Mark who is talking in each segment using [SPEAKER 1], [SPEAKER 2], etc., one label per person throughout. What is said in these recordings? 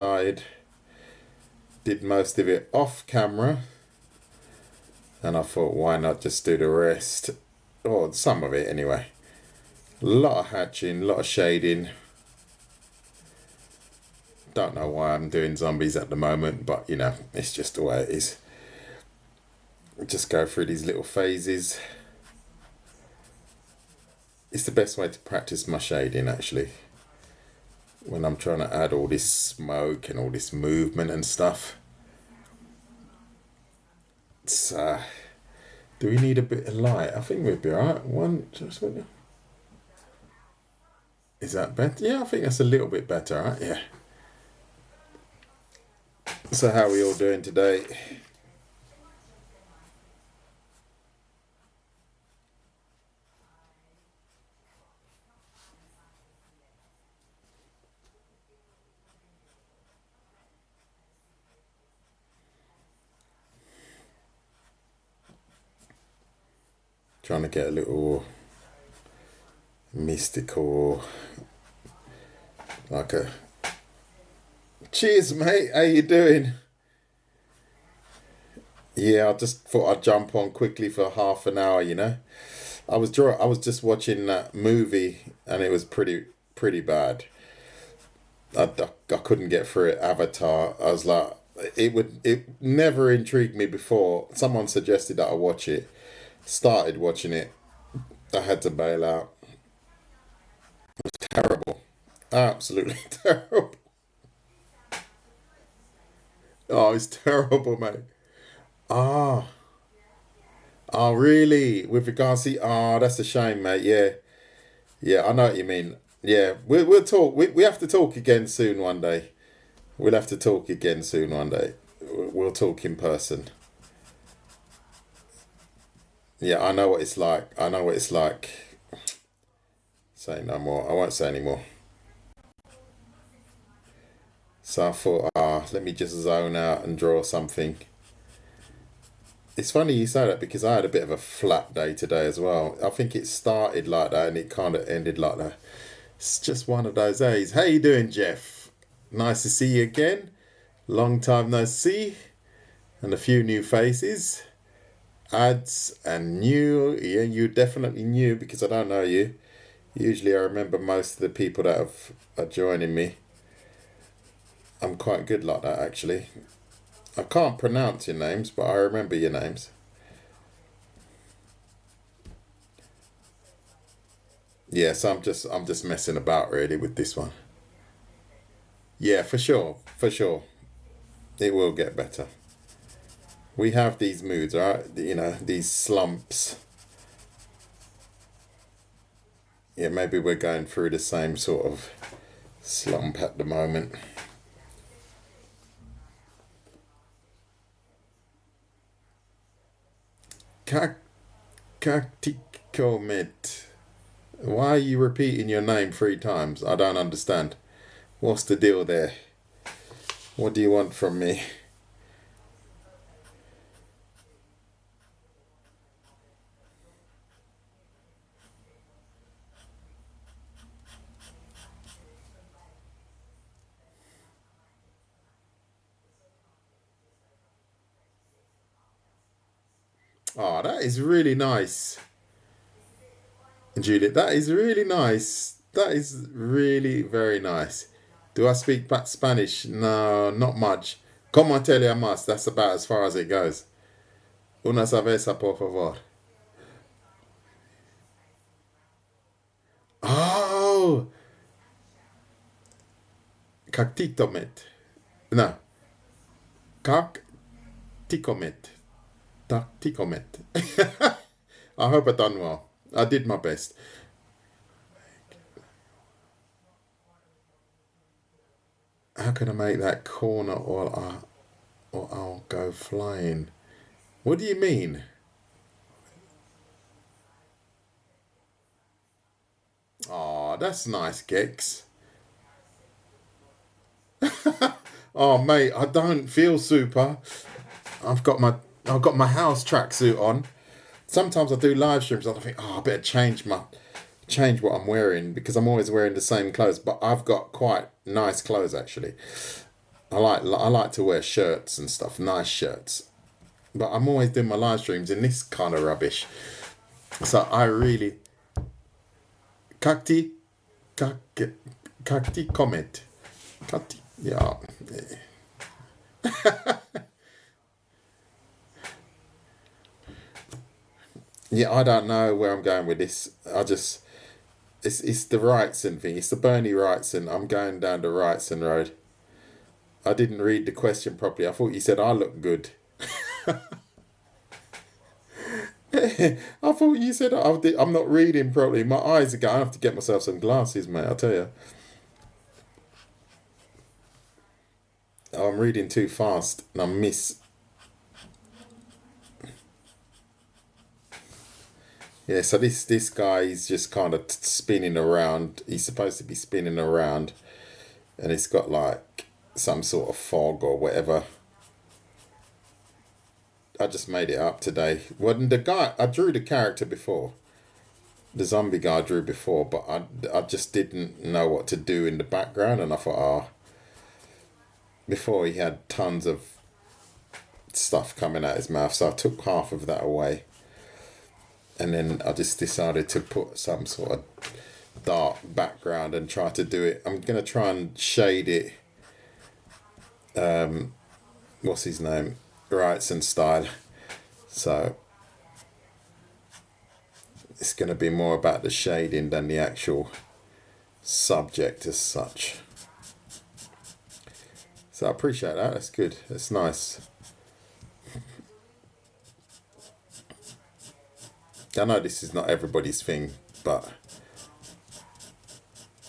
[SPEAKER 1] outside, did most of it off camera, and I thought, why not just do the rest? Or some of it anyway. A lot of hatching, a lot of shading. Don't know why I'm doing zombies at the moment, but you know, it's just the way it is. Just go through these little phases. It's the best way to practice my shading actually. When I'm trying to add all this smoke and all this movement and stuff. It's, do we need a bit of light? I think we'd be alright. Is that better? Yeah, I think that's a little bit better, right? Yeah. So how are we all doing today? Trying to get a little mystical, like a cheers mate, how you doing? Yeah, I just thought I'd jump on quickly for half an hour, you know. I was just watching that movie and it was pretty bad. I couldn't get through it. Avatar. I was like, it never intrigued me before. Someone suggested that I watch it. Started watching it. I had to bail out. Terrible. Absolutely terrible. Oh, it's terrible, mate. Ah, oh, really? With regards to, that's a shame, mate. Yeah, yeah, I know what you mean. Yeah, we'll talk. We have to talk again soon one day. We'll have to talk again soon one day. We'll talk in person. Yeah, I know what it's like. I know what it's like. Say no more. I won't say any more. So I thought, let me just zone out and draw something. It's funny you say that because I had a bit of a flat day today as well. I think it started like that and it kind of ended like that. It's just one of those days. How you doing, Jeff? Nice to see you again. Long time no see. And a few new faces. Ads and new. Yeah, you definitely new because I don't know you. Usually I remember most of the people that are joining me. I'm quite good like that actually. I can't pronounce your names, but I remember your names. Yes, I'm just messing about really with this one. Yeah, for sure, for sure. It will get better. We have these moods, all right? You know, these slumps. Yeah, maybe we're going through the same sort of slump at the moment. Kaktikomit. Why are you repeating your name 3 times? I don't understand. What's the deal there? What do you want from me? Oh, that is really nice. Juliet, that is really nice. That is really very nice. Do I speak Spanish? No, not much. Como te llamas? That's about as far as it goes. Una cerveza, por favor. Oh, cactitomet. No, cacticomet. Tacticomet. I hope I done well. I did my best. How can I make that corner or I'll go flying? What do you mean? Oh, that's nice, Gex. Oh, mate, I don't feel super. I've got my I've got my house tracksuit on. Sometimes I do live streams. I think, I better change what I'm wearing because I'm always wearing the same clothes. But I've got quite nice clothes actually. I like to wear shirts and stuff, nice shirts. But I'm always doing my live streams in this kind of rubbish. So I really Kakti kak, Kakti comment. Kakti, yeah. Yeah, I don't know where I'm going with this. It's the Wrightson thing. It's the Bernie Wrightson. I'm going down the Wrightson road. I didn't read the question properly. I thought you said I look good. I thought you said I'm not reading properly. My eyes are going. I have to get myself some glasses, mate. I'll tell you. Oh, I'm reading too fast and I miss. Yeah, so this guy is just kind of spinning around. He's supposed to be spinning around, and it's got like some sort of fog or whatever. I just made it up today. When the guy, I drew the character before. The zombie guy I drew before, but I just didn't know what to do in the background, and I thought, before he had tons of stuff coming out his mouth, so I took half of that away. And then I just decided to put some sort of dark background and try to do it. I'm going to try and shade it. What's his name? Wrightson style. So it's going to be more about the shading than the actual subject as such. So I appreciate that. That's good. That's nice. I know this is not everybody's thing, but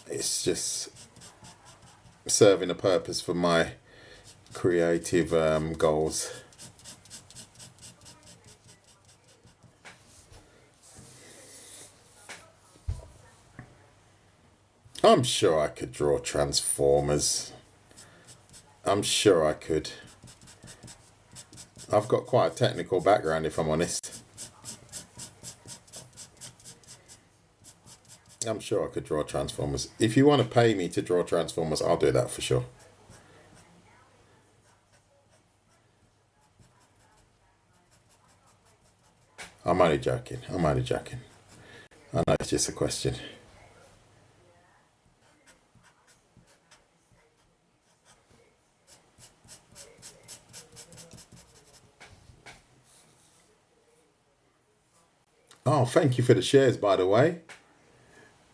[SPEAKER 1] it's just serving a purpose for my creative goals. I'm sure I could draw Transformers. I'm sure I could. I've got quite a technical background, if I'm honest. I'm sure I could draw Transformers. If you want to pay me to draw Transformers, I'll do that for sure. I'm only joking. I know it's just a question. Oh, thank you for the shares, by the way.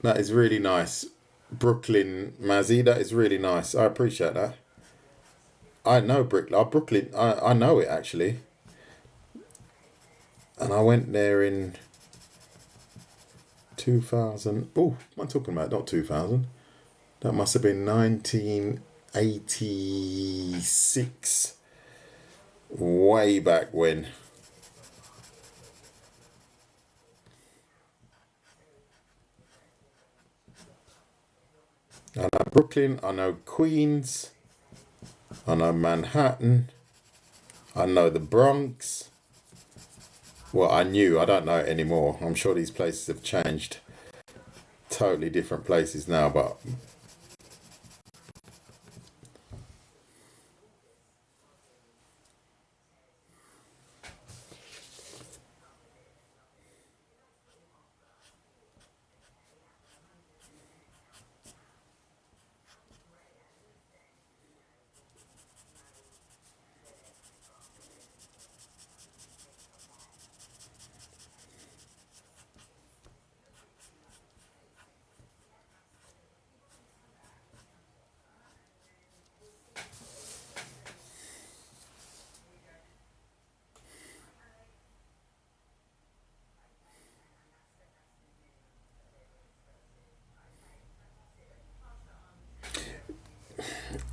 [SPEAKER 1] That is really nice. Brooklyn Mazzy, that is really nice. I appreciate that. I know Brooklyn. I know it actually. And I went there in 2000. Oh, what am I talking about? Not 2000. That must have been 1986. Way back when. I know Brooklyn, I know Queens, I know Manhattan, I know the Bronx. Well, I don't know it anymore. I'm sure these places have changed. Totally different places now, but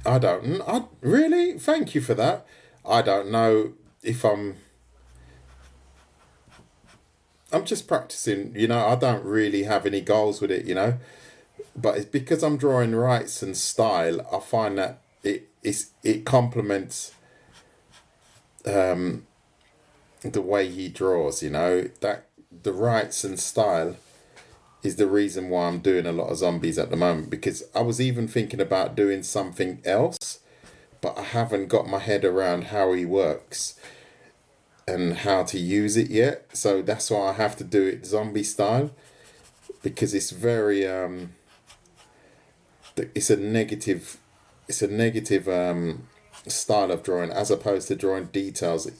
[SPEAKER 1] I really, thank you for that. I don't know if I'm just practicing, I don't really have any goals with it. But it's because I'm drawing Wrightson style, I find that it complements the way he draws, that the Wrightson style is the reason why I'm doing a lot of zombies at the moment, because I was even thinking about doing something else, but I haven't got my head around how he works and how to use it yet. So that's why I have to do it zombie style, because it's very it's a negative style of drawing, as opposed to drawing details.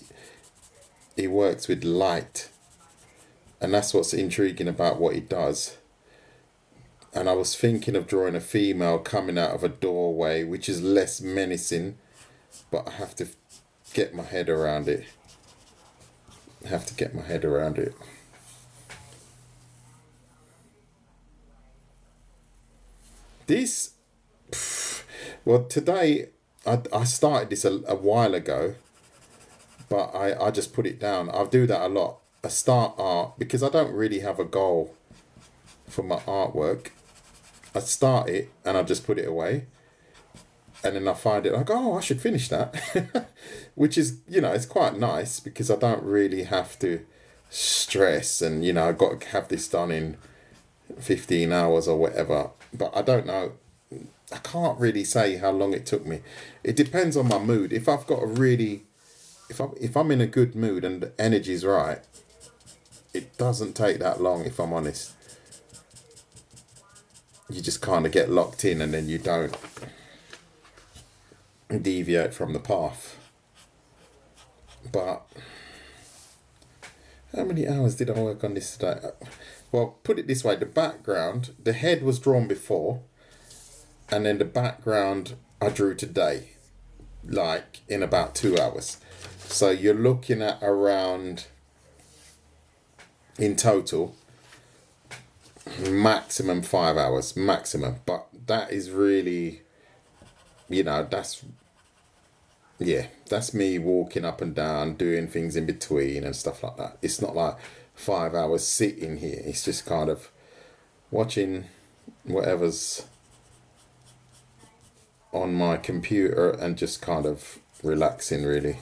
[SPEAKER 1] He works with light, and that's what's intriguing about what he does. And I was thinking of drawing a female coming out of a doorway, which is less menacing, but I have to get my head around it. This, well, today I started this a while ago, but I just put it down. I do that a lot. I start art because I don't really have a goal for my artwork. I start it and I just put it away, and then I find it, I go, oh, I should finish that. Which is, it's quite nice, because I don't really have to stress and, I've got to have this done in 15 hours or whatever. But I don't know, I can't really say how long it took me. It depends on my mood. If I've got a really, if I'm in a good mood and the energy's right, it doesn't take that long, if I'm honest. You just kind of get locked in, and then you don't deviate from the path. But how many hours did I work on this today? Well, put it this way, the head was drawn before, and then the background I drew today, like in about 2 hours. So you're looking at around, in total, maximum 5 hours, maximum. But that is really, that's me walking up and down, doing things in between and stuff like that. It's not like 5 hours sitting here. It's just kind of watching whatever's on my computer and just kind of relaxing, really.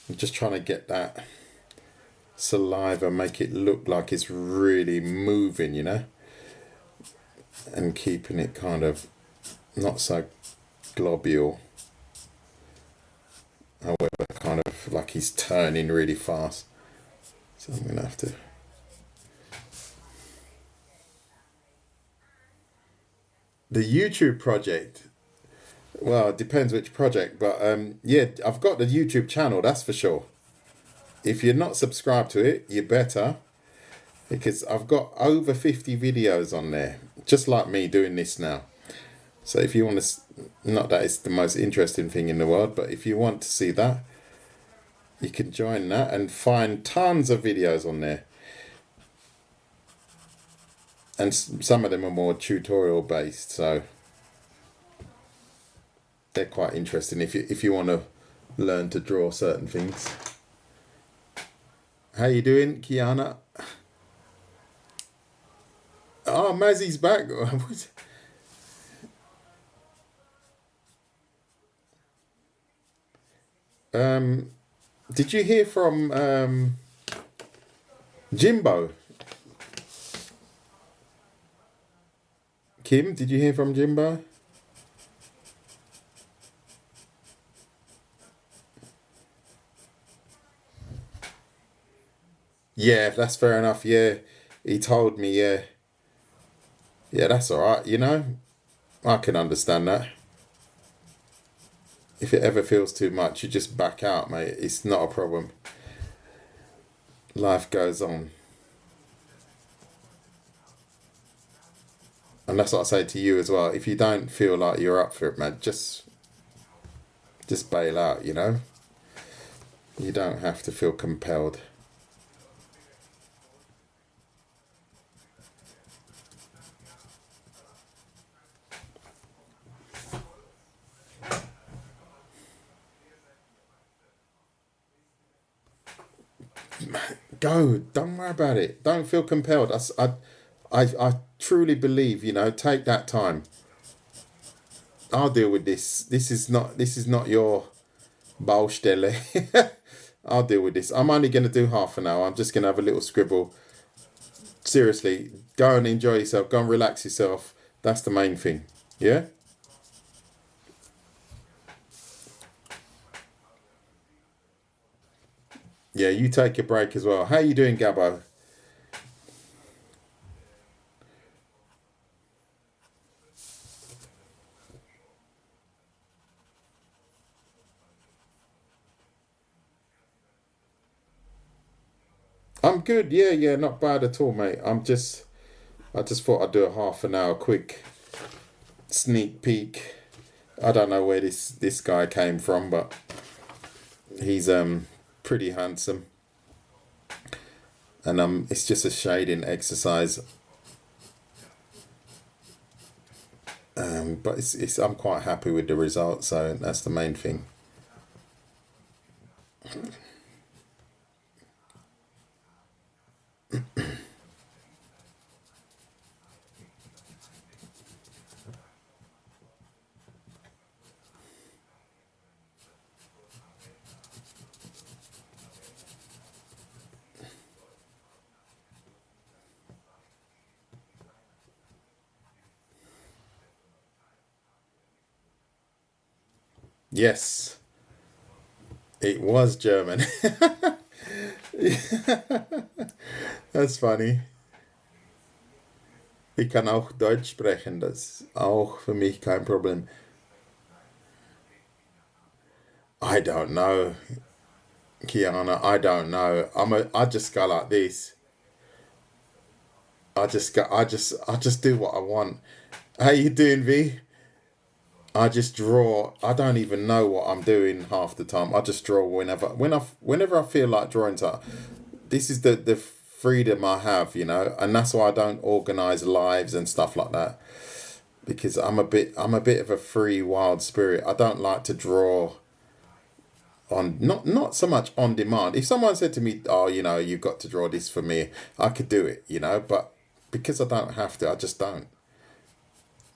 [SPEAKER 1] I'm just trying to get that saliva, make it look like it's really moving, and keeping it kind of not so globule. However, kind of like he's turning really fast. So I'm going to have to... The YouTube project, well, it depends which project, but I've got the YouTube channel, that's for sure. If you're not subscribed to it, you better, because I've got over 50 videos on there, just like me doing this now. So if you want to, not that it's the most interesting thing in the world, but if you want to see that, you can join that and find tons of videos on there. And some of them are more tutorial based, so they're quite interesting if you want to learn to draw certain things. How you doing, Kiana? Oh, Mazzy's back. Did you hear from Jimbo? Kim, did you hear from Jimbo? Yeah, that's fair enough. Yeah, he told me. Yeah, that's all right. I can understand that. If it ever feels too much, you just back out, mate. It's not a problem. Life goes on. And that's what I say to you as well. If you don't feel like you're up for it, man, just bail out, You don't have to feel compelled. Go. Don't worry about it. Don't feel compelled. I truly believe, take that time. I'll deal with this. This is not your Baustelle. I'll deal with this. I'm only going to do half an hour. I'm just going to have a little scribble. Seriously, go and enjoy yourself. Go and relax yourself. That's the main thing. Yeah? Yeah, you take a break as well. How you doing, Gabbo? I'm good. Yeah, yeah, not bad at all, mate. I just thought I'd do a half an hour quick sneak peek. I don't know where this guy came from, but he's pretty handsome, and it's just a shading exercise. But it's I'm quite happy with the result, so that's the main thing. Yes, it was German. That's funny. Ich kann auch Deutsch sprechen, das ist auch für mich kein Problem. I don't know, Kiana. I don't know. I just go like this. I just do what I want. How you doing, V? I just draw. I don't even know what I'm doing half the time. I just draw whenever I feel like drawing. So this is the freedom I have, and that's why I don't organize lives and stuff like that, because I'm a bit of a free wild spirit. I don't like to draw on not so much on demand. If someone said to me, "Oh, you've got to draw this for me," I could do it, but because I don't have to, I just don't.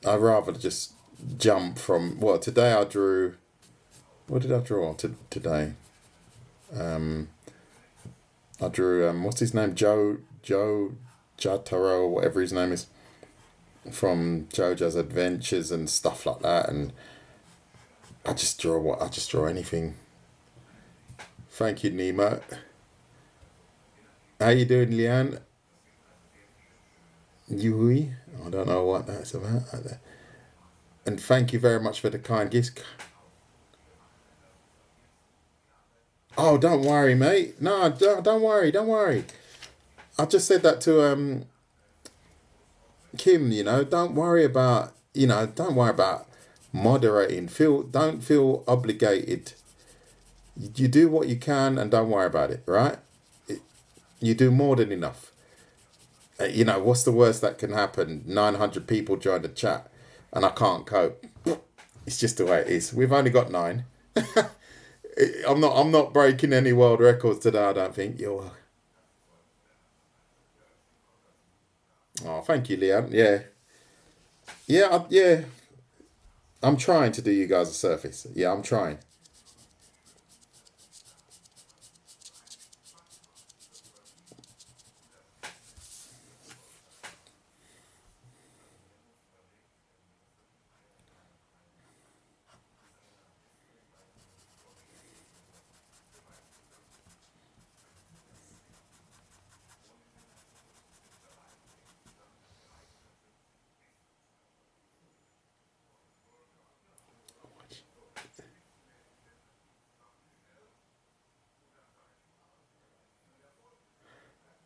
[SPEAKER 1] I rather just jump from. Well, today I drew. What did I draw today? I drew what's his name, Joe Jataro, or whatever his name is, from JoJo's Adventures and stuff like that, and I just draw anything. Thank you, Nemo. How you doing, Leanne? Yui? I don't know what that's about. And thank you very much for the kind gifts. Oh, don't worry, mate. No, don't worry, don't worry. I just said that to Kim. Don't worry about don't worry about moderating. Don't feel obligated. You do what you can, and don't worry about it. Right? You do more than enough. What's the worst that can happen? 900 people join the chat, and I can't cope. It's just the way it is. We've only got 9. I'm not breaking any world records today, I don't think. Oh, thank you, Leanne. Yeah. Yeah, yeah. I'm trying to do you guys a service. Yeah, I'm trying.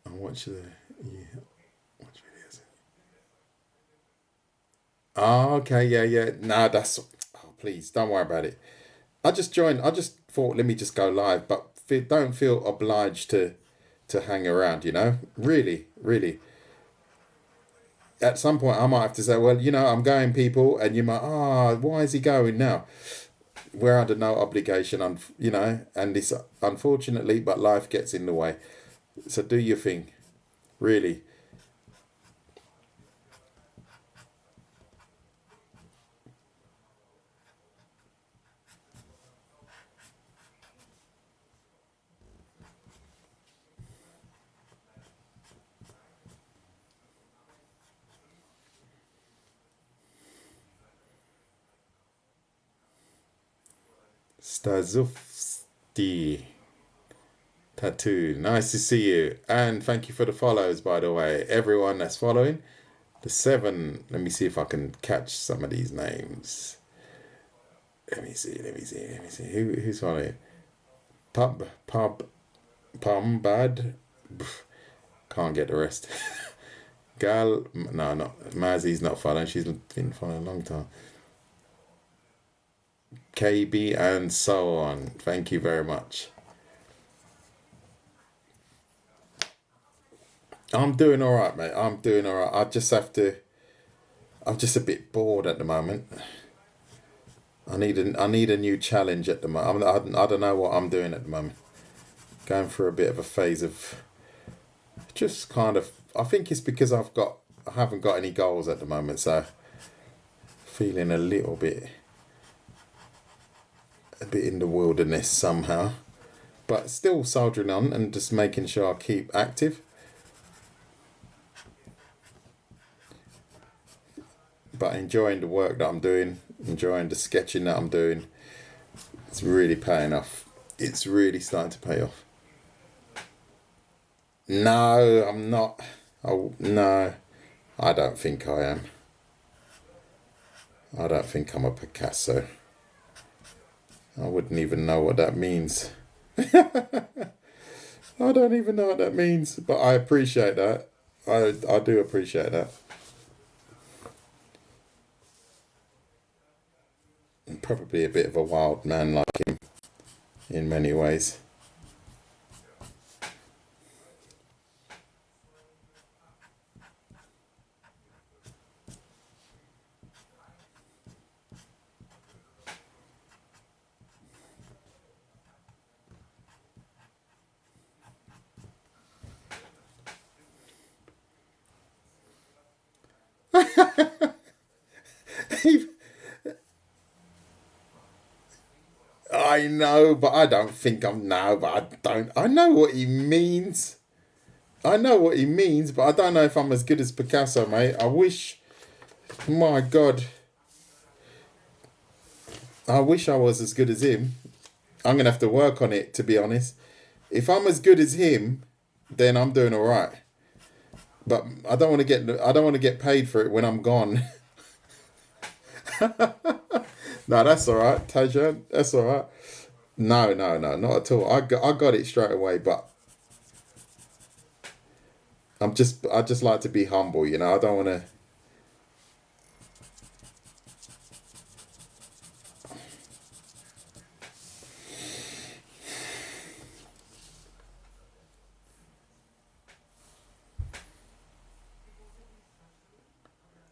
[SPEAKER 1] I watch watch videos. Oh, okay, yeah, yeah. Nah, that's. Oh, please, don't worry about it. I just joined. I just thought, let me just go live, but don't feel obliged to hang around. Really, really. At some point, I might have to say, well, I'm going, people, and you might, why is he going now? We're under no obligation, and this, unfortunately, but life gets in the way. So do your thing, really. Stazufsti Tattoo. Nice to see you. And thank you for the follows, by the way. Everyone that's following. The 7. Let me see if I can catch some of these names. Let me see. Who's following? Pumbad. Can't get the rest. Gal. No, not. Mazzy's not following. She's been following a long time. KB and so on. Thank you very much. I'm doing all right, mate. I'm doing all right. I'm just a bit bored at the moment. I need a new challenge at the moment. I don't know what I'm doing at the moment. Going through a bit of a phase of just kind of. I think it's because I haven't got any goals at the moment, so feeling a bit in the wilderness somehow, but still soldiering on and just making sure I keep active. But enjoying the work that I'm doing, enjoying the sketching that I'm doing. It's really paying off. It's really starting to pay off. No, I'm not. Oh, no, I don't think I am. I don't think I'm a Picasso. I wouldn't even know what that means. I don't even know what that means, but I appreciate that. I do appreciate that. I'm probably a bit of a wild man like him in many ways. I know, but I don't think I'm now, but I don't. I know what he means. I know what he means, but I don't know if I'm as good as Picasso, mate. I wish, my God, I wish I was as good as him. I'm going to have to work on it, to be honest. If I'm as good as him, then I'm doing all right. But I don't want to get paid for it when I'm gone. No, that's all right, Tajan. That's all right. No, not at all. I got it straight away, but I just like to be humble, you know. I don't want to.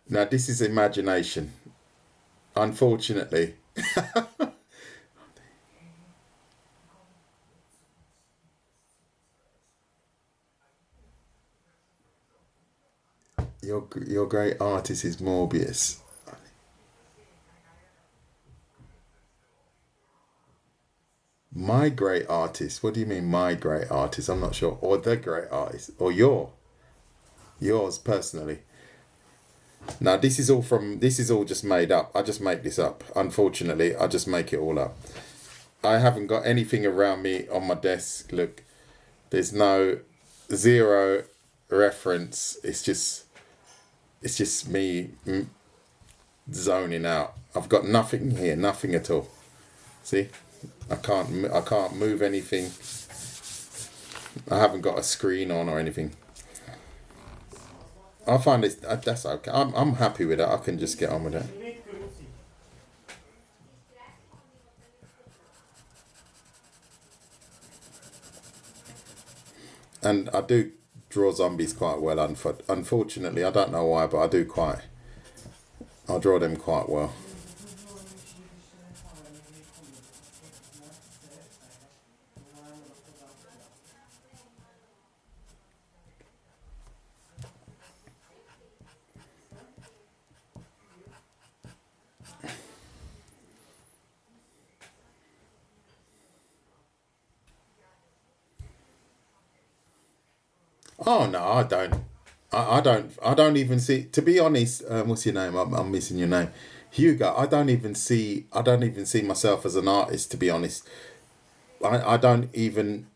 [SPEAKER 1] Now this is imagination, unfortunately. Your great artist is Morbius. My great artist? What do you mean my great artist? I'm not sure. Or the great artist? Or yours personally? Now this is all just made up. I just make this up. Unfortunately, I just make it all up. I haven't got anything around me on my desk. Look, there's zero reference. It's just me zoning out. I've got nothing here, nothing at all. See, I can't move anything. I haven't got a screen on or anything. I find that's okay. I'm happy with that. I can just get on with it. And I do draw zombies quite well. Unfortunately, I don't know why, but I draw them quite well. Oh no, I don't. I don't even see. To be honest, what's your name? I'm missing your name. Hugo, I don't even see myself as an artist, to be honest. I don't even,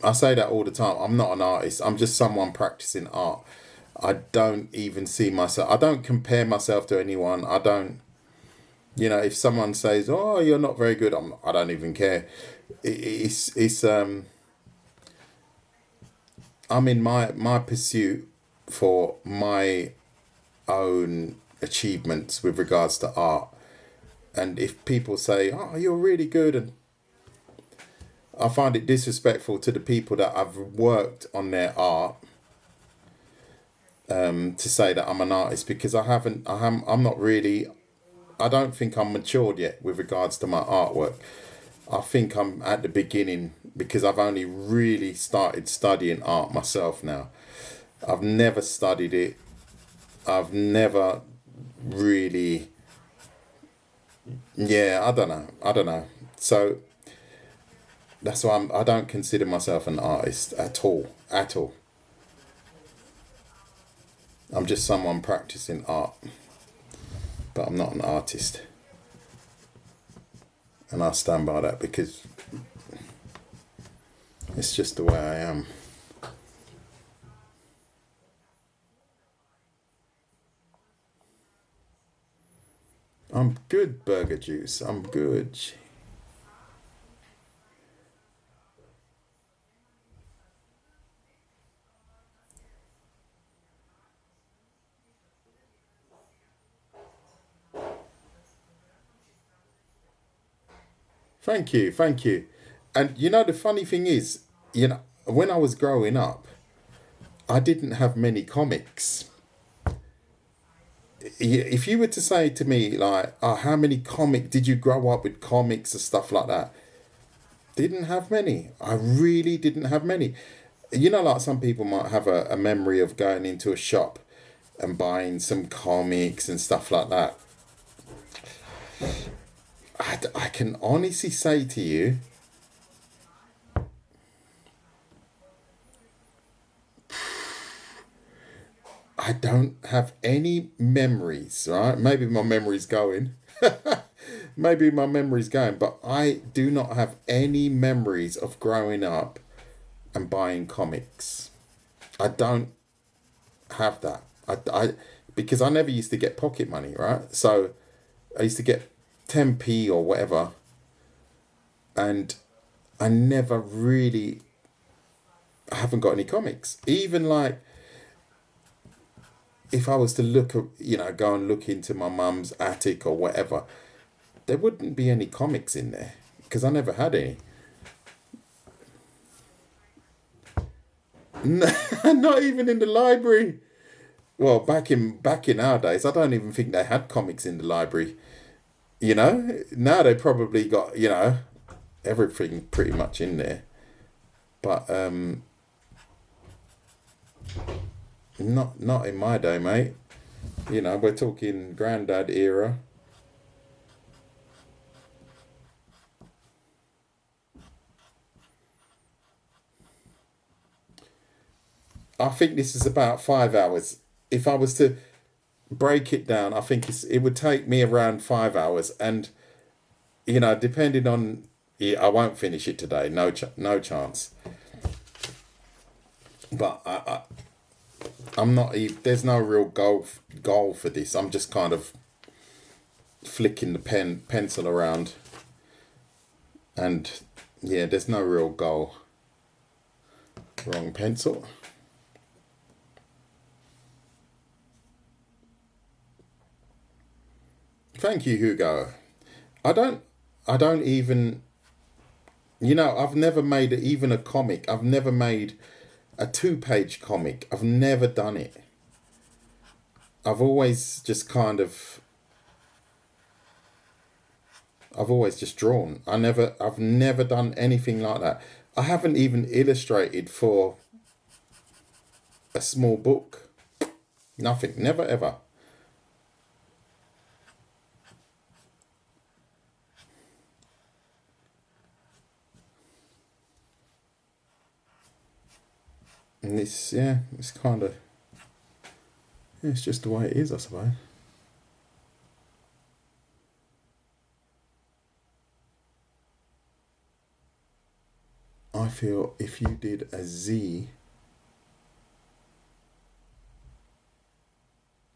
[SPEAKER 1] I say that all the time. I'm not an artist. I'm just someone practicing art. I don't even see myself. I don't compare myself to anyone. I don't, if someone says, "Oh, you're not very good," I don't even care. It's I'm in my pursuit for my own achievements with regards to art. And if people say, "Oh, you're really good," and I find it disrespectful to the people that I've worked on their art, to say that I'm an artist, because I'm not really, I don't think I'm matured yet with regards to my artwork. I think I'm at the beginning because I've only really started studying art myself now. I've never studied it. I've never really, yeah, I don't know. So that's why I don't consider myself an artist at all, at all. I'm just someone practicing art, but I'm not an artist. And I stand by that because it's just the way I am. I'm good, Burger Juice. I'm good. Thank you, thank you. And the funny thing is, when I was growing up, I didn't have many comics. If you were to say to me, like, "Oh, how many did you grow up with comics and stuff like that?" Didn't have many. I really didn't have many. Like some people might have a memory of going into a shop and buying some comics and stuff like that. I can honestly say to you, I don't have any memories, right? Maybe my memory's going. Maybe my memory's going, but I do not have any memories of growing up and buying comics. I don't have that. Because I never used to get pocket money, right? So I used to get 10p or whatever, and I never really, I haven't got any comics. Even like if I was to look at, go and look into my mum's attic or whatever, there wouldn't be any comics in there because I never had any. Not even in the library. Well, back in our days, I don't even think they had comics in the library. Now they probably got everything pretty much in there, but not in my day, mate. We're talking granddad era. I think this is about 5 hours. If I was to break it down, I think it would take me around 5 hours, and depending on, yeah, I won't finish it today. No chance. But I'm not. There's no real goal for this. I'm just kind of flicking the pencil around, and yeah, there's no real goal. Wrong pencil. Thank you, Hugo. I don't. I don't even. I've never made even a comic. I've never made a 2-page comic. I've never done it. I've always just kind of. I've always just drawn. I've never done anything like that. I haven't even illustrated for a small book. Nothing. Never ever. And it's kind of, it's just the way it is, I suppose. I feel if you did a Z.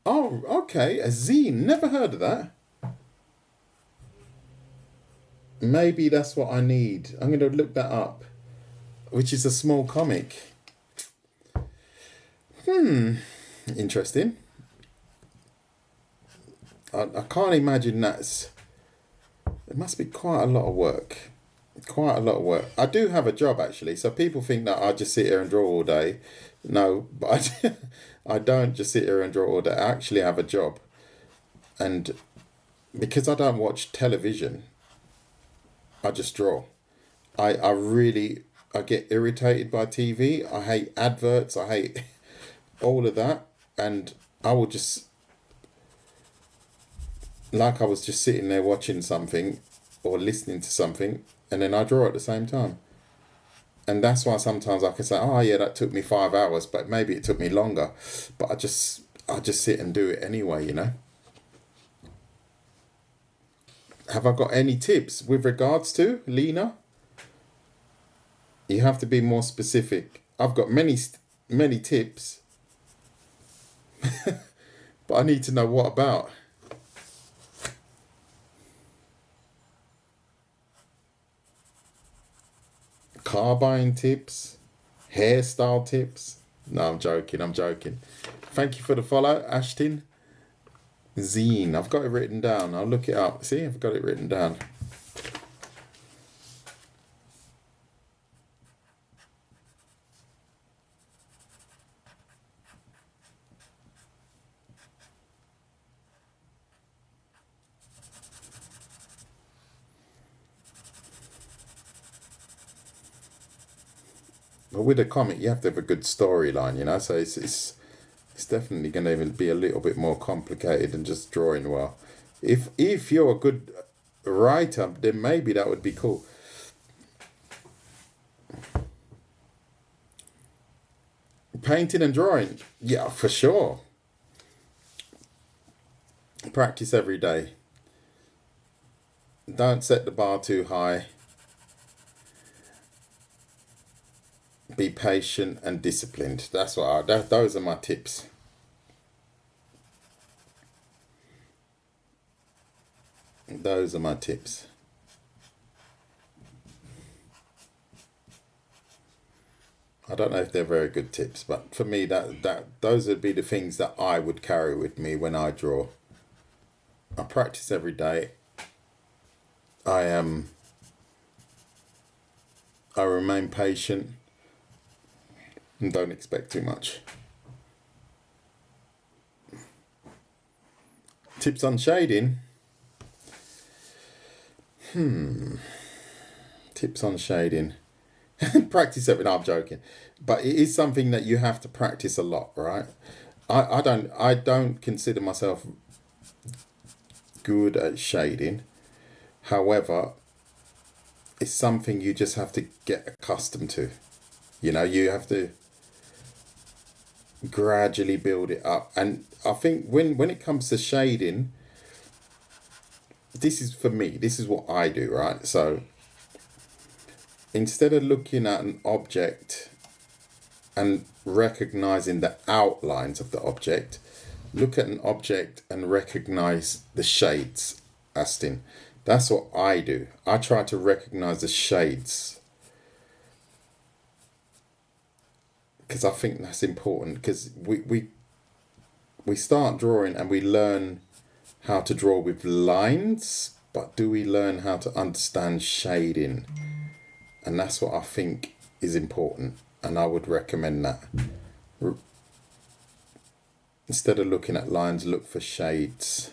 [SPEAKER 1] Oh, okay, a zine. Never heard of that. Maybe that's what I need. I'm going to look that up. Which is a small comic. Interesting. I can't imagine that's... It must be quite a lot of work. Quite a lot of work. I do have a job, actually. So people think that I just sit here and draw all day. No, but I don't just sit here and draw all day. I actually have a job. And because I don't watch television, I just draw. I get irritated by TV. I hate adverts. I hate all of that. And I will just, like I was just sitting there watching something or listening to something, and then I draw at the same time. And that's why sometimes I can say, oh yeah, that took me 5 hours, but maybe it took me longer. But I just sit and do it anyway, you know. Have I got any tips with regards to Lena? You have to be more specific. I've got many tips, but I need to know what about. Car buying tips, hairstyle tips. No, I'm joking. Thank you for the follow, Ashton. Zine. I've got it written down. I'll look it up. See, I've got it written down. But with a comic, you have to have a good storyline, you know. So it's definitely going to be a little bit more complicated than just drawing well. If you're a good writer, then maybe that would be cool. Painting and drawing, yeah, for sure. Practice every day. Don't set the bar too high. Be patient and disciplined. That's what those are my tips. Those are my tips. I don't know if they're very good tips, but for me, those would be the things that I would carry with me when I draw. I practice every day. I remain patient and don't expect too much. Tips on shading. Tips on shading. Practice every. No, I'm joking, but it is something that you have to practice a lot, right? I don't consider myself good at shading. However, it's something you just have to get accustomed to. You know, you have to gradually build it up. And I think when it comes to shading, this is for me, this is what I do, right? So instead of looking at an object and recognizing the outlines of the object, look at an object and recognize the shades, Astin. That's what I do. I try to recognize the shades, because I think that's important, because we start drawing and we learn how to draw with lines, but do we learn how to understand shading? And that's what I think is important, and I would recommend that. Instead of looking at lines, look for shades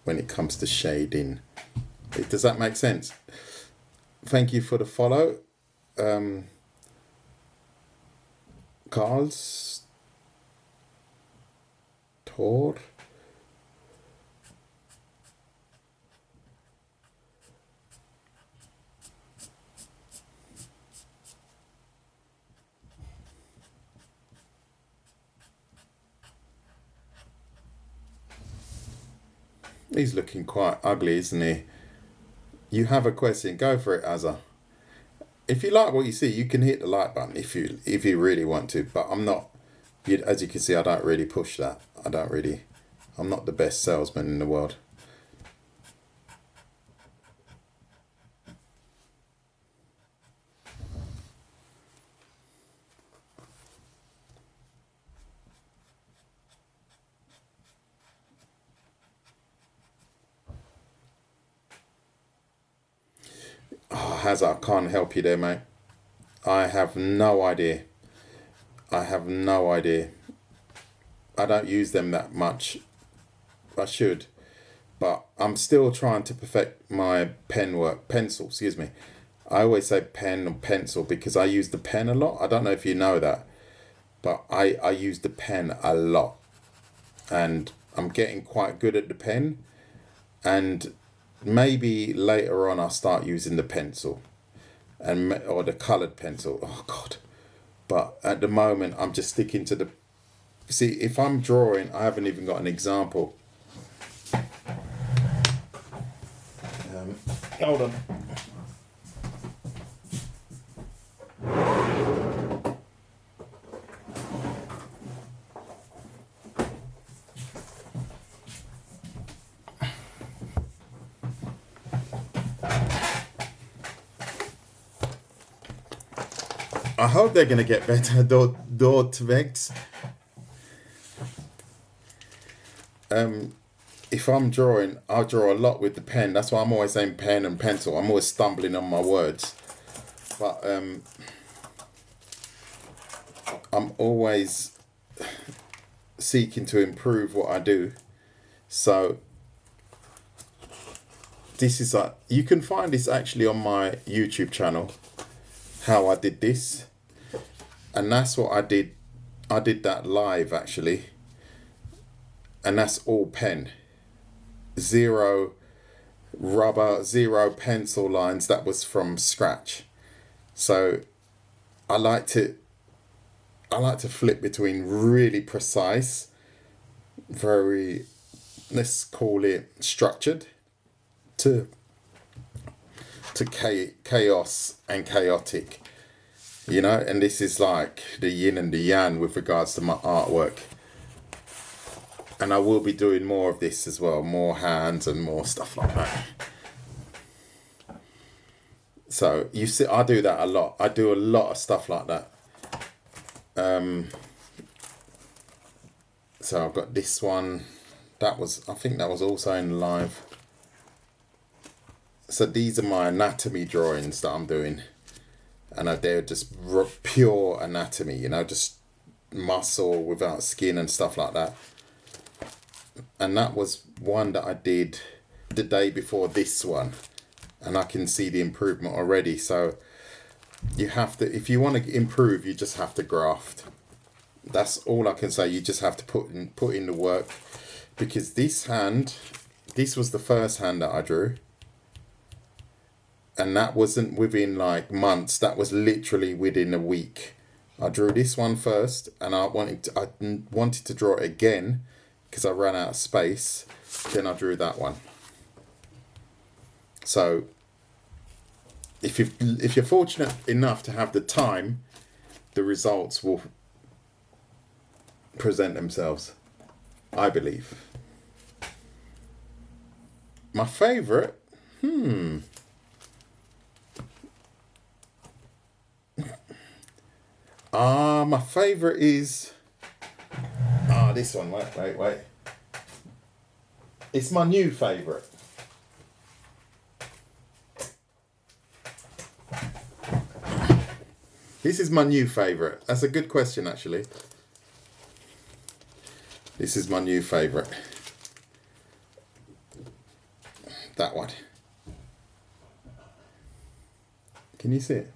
[SPEAKER 1] when it comes to shading. Does that make sense? Thank you for the follow. Carl's Tor. He's looking quite ugly, isn't he? You have a question, go for it, Azza. If you like what you see, you can hit the like button if you really want to. But I'm not. As you can see, I don't really push that. I'm not the best salesman in the world. Oh, Hazard, I can't help you there, mate. I have no idea. I don't use them that much. I should. But I'm still trying to perfect my pencil, excuse me. I always say pen or pencil because I use the pen a lot. I don't know if you know that, but I use the pen a lot. And I'm getting quite good at the pen. And maybe later on I'll start using the pencil or the coloured pencil. Oh, God. But at the moment, I'm just sticking to the... See, if I'm drawing, I haven't even got an example. Hold on. I hope they're going to get better, dort vex. If I'm drawing, I'll draw a lot with the pen. That's why I'm always saying pen and pencil. I'm always stumbling on my words. But I'm always seeking to improve what I do. So this is you can find this actually on my YouTube channel, how I did this. And that's what I did. I did that live actually. And that's all pen. 0 rubber, 0 pencil lines. That was from scratch. So I like to flip between really precise, very, let's call it structured, to chaos and chaotic. You know, and this is like the yin and the yang with regards to my artwork. And I will be doing more of this as well, more hands and more stuff like that. So you see, I do that a lot. I do a lot of stuff like that. So I've got this one. I think that was also in live. So these are my anatomy drawings that I'm doing. And they're just pure anatomy, you know, just muscle without skin and stuff like that. And that was one that I did the day before this one. And I can see the improvement already. So you have to, if you want to improve, you just have to graft. That's all I can say. You just have to put in the work. Because this was the first hand that I drew. And that wasn't within like months. That was literally within a week. I drew this one first, and I wanted to draw it again because I ran out of space. Then I drew that one. So if you're fortunate enough to have the time, the results will present themselves, I believe. My favourite, my favourite is this one. Wait. It's my new favourite. This is my new favourite. That's a good question, actually. This is my new favourite. That one. Can you see it?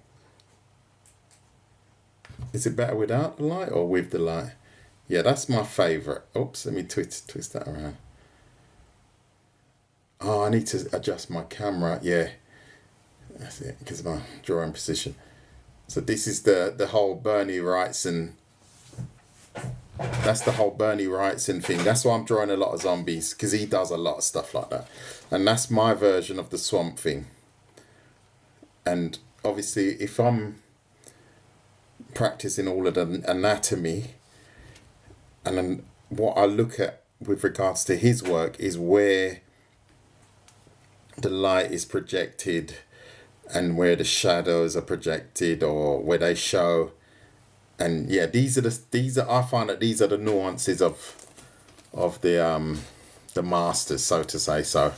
[SPEAKER 1] Is it better without the light or with the light? Yeah, that's my favourite. Oops, let me twist that around. Oh, I need to adjust my camera. Yeah, that's it, because of my drawing position. So this is the whole Bernie Wrightson. That's the whole Bernie Wrightson thing. That's why I'm drawing a lot of zombies, because he does a lot of stuff like that. And that's my version of the swamp thing. And obviously, if I'm practicing all of the anatomy, and then what I look at with regards to his work is where the light is projected and where the shadows are projected or where they show. And yeah, I find that these are the nuances of the masters, so to say. So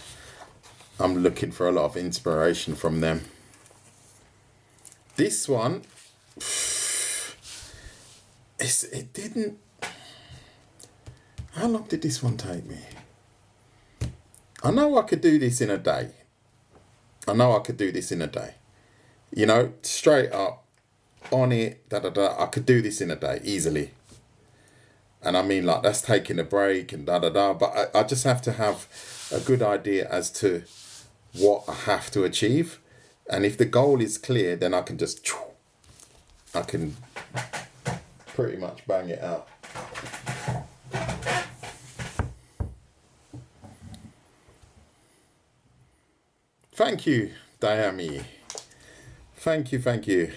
[SPEAKER 1] I'm looking for a lot of inspiration from them. This one, it didn't. How long did this one take me? I know I could do this in a day. You know, straight up, on it, I could do this in a day, easily. And I mean, like, that's taking a break and But I just have to have a good idea as to what I have to achieve. And if the goal is clear, then I can pretty much bang it out. Thank you, Diami. Thank you.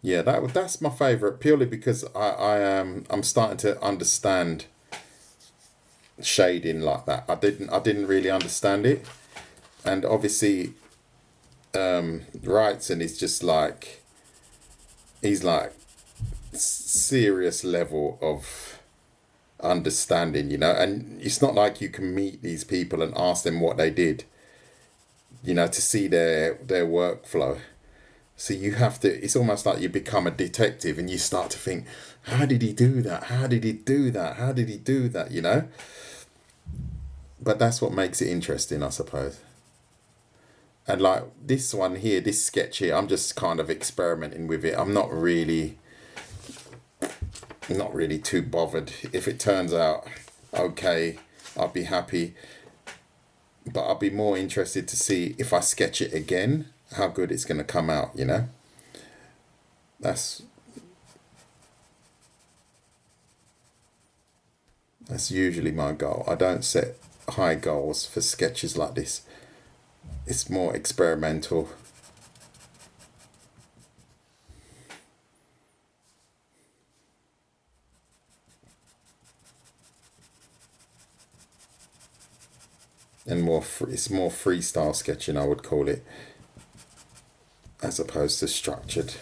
[SPEAKER 1] Yeah, that's my favourite, purely because I'm starting to understand shading like that. I didn't really understand it, and obviously, Wrightson is just like, he's like serious level of understanding, you know. And it's not like you can meet these people and ask them what they did, you know, to see their workflow. So you have to, it's almost like you become a detective and you start to think, how did he do that? How did he do that? You know? But that's what makes it interesting, I suppose. And like this one here, this sketch here, I'm just kind of experimenting with it. I'm not really too bothered. If it turns out okay, I'll be happy. But I'll be more interested to see if I sketch it again, how good it's going to come out, you know. That's usually my goal. I don't set high goals for sketches like this. It's more experimental. And it's more freestyle sketching, I would call it, as opposed to structured.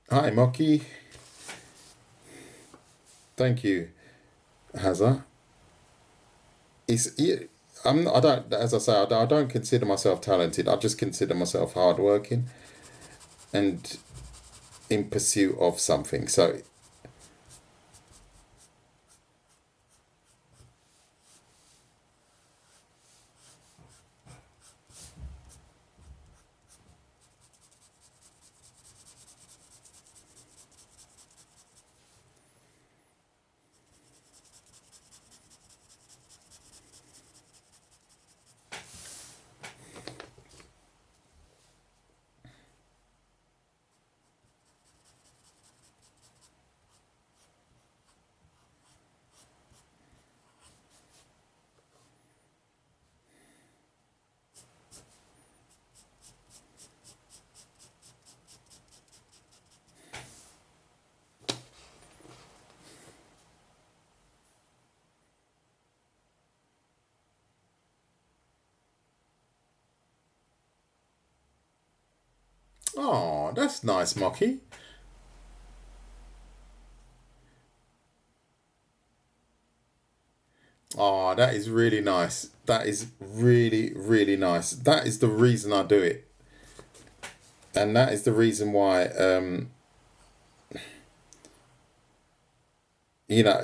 [SPEAKER 1] Hi, Moki. Thank you, Hazza. I don't, as I say, I don't consider myself talented. I just consider myself hardworking and in pursuit of something. So oh, that's nice, Mocky. Oh, that is really nice. That is really, really nice. That is the reason I do it. And that is the reason why, you know,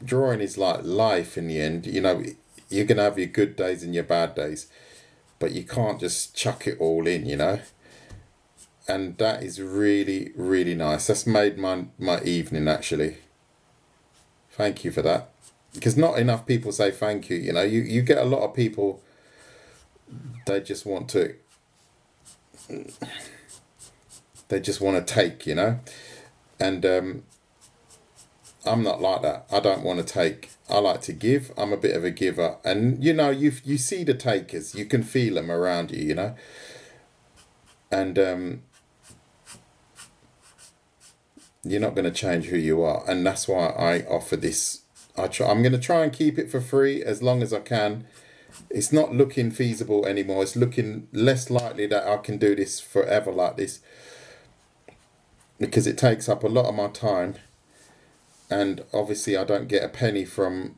[SPEAKER 1] drawing is like life in the end. You know, you can have your good days and your bad days, but you can't just chuck it all in, you know. And that is really, really nice. That's made my evening, actually. Thank you for that. Because not enough people say thank you. You know, you get a lot of people, they just want to They just want to take, and I'm not like that. I don't want to take. I like to give. I'm a bit of a giver, and you see the takers. You can feel them around you, and you're not going to change who you are, and that's why I offer this. I'm going to try and keep it for free as long as I can. It's not looking feasible anymore. It's looking less likely that I can do this forever like this, because it takes up a lot of my time, and obviously I don't get a penny from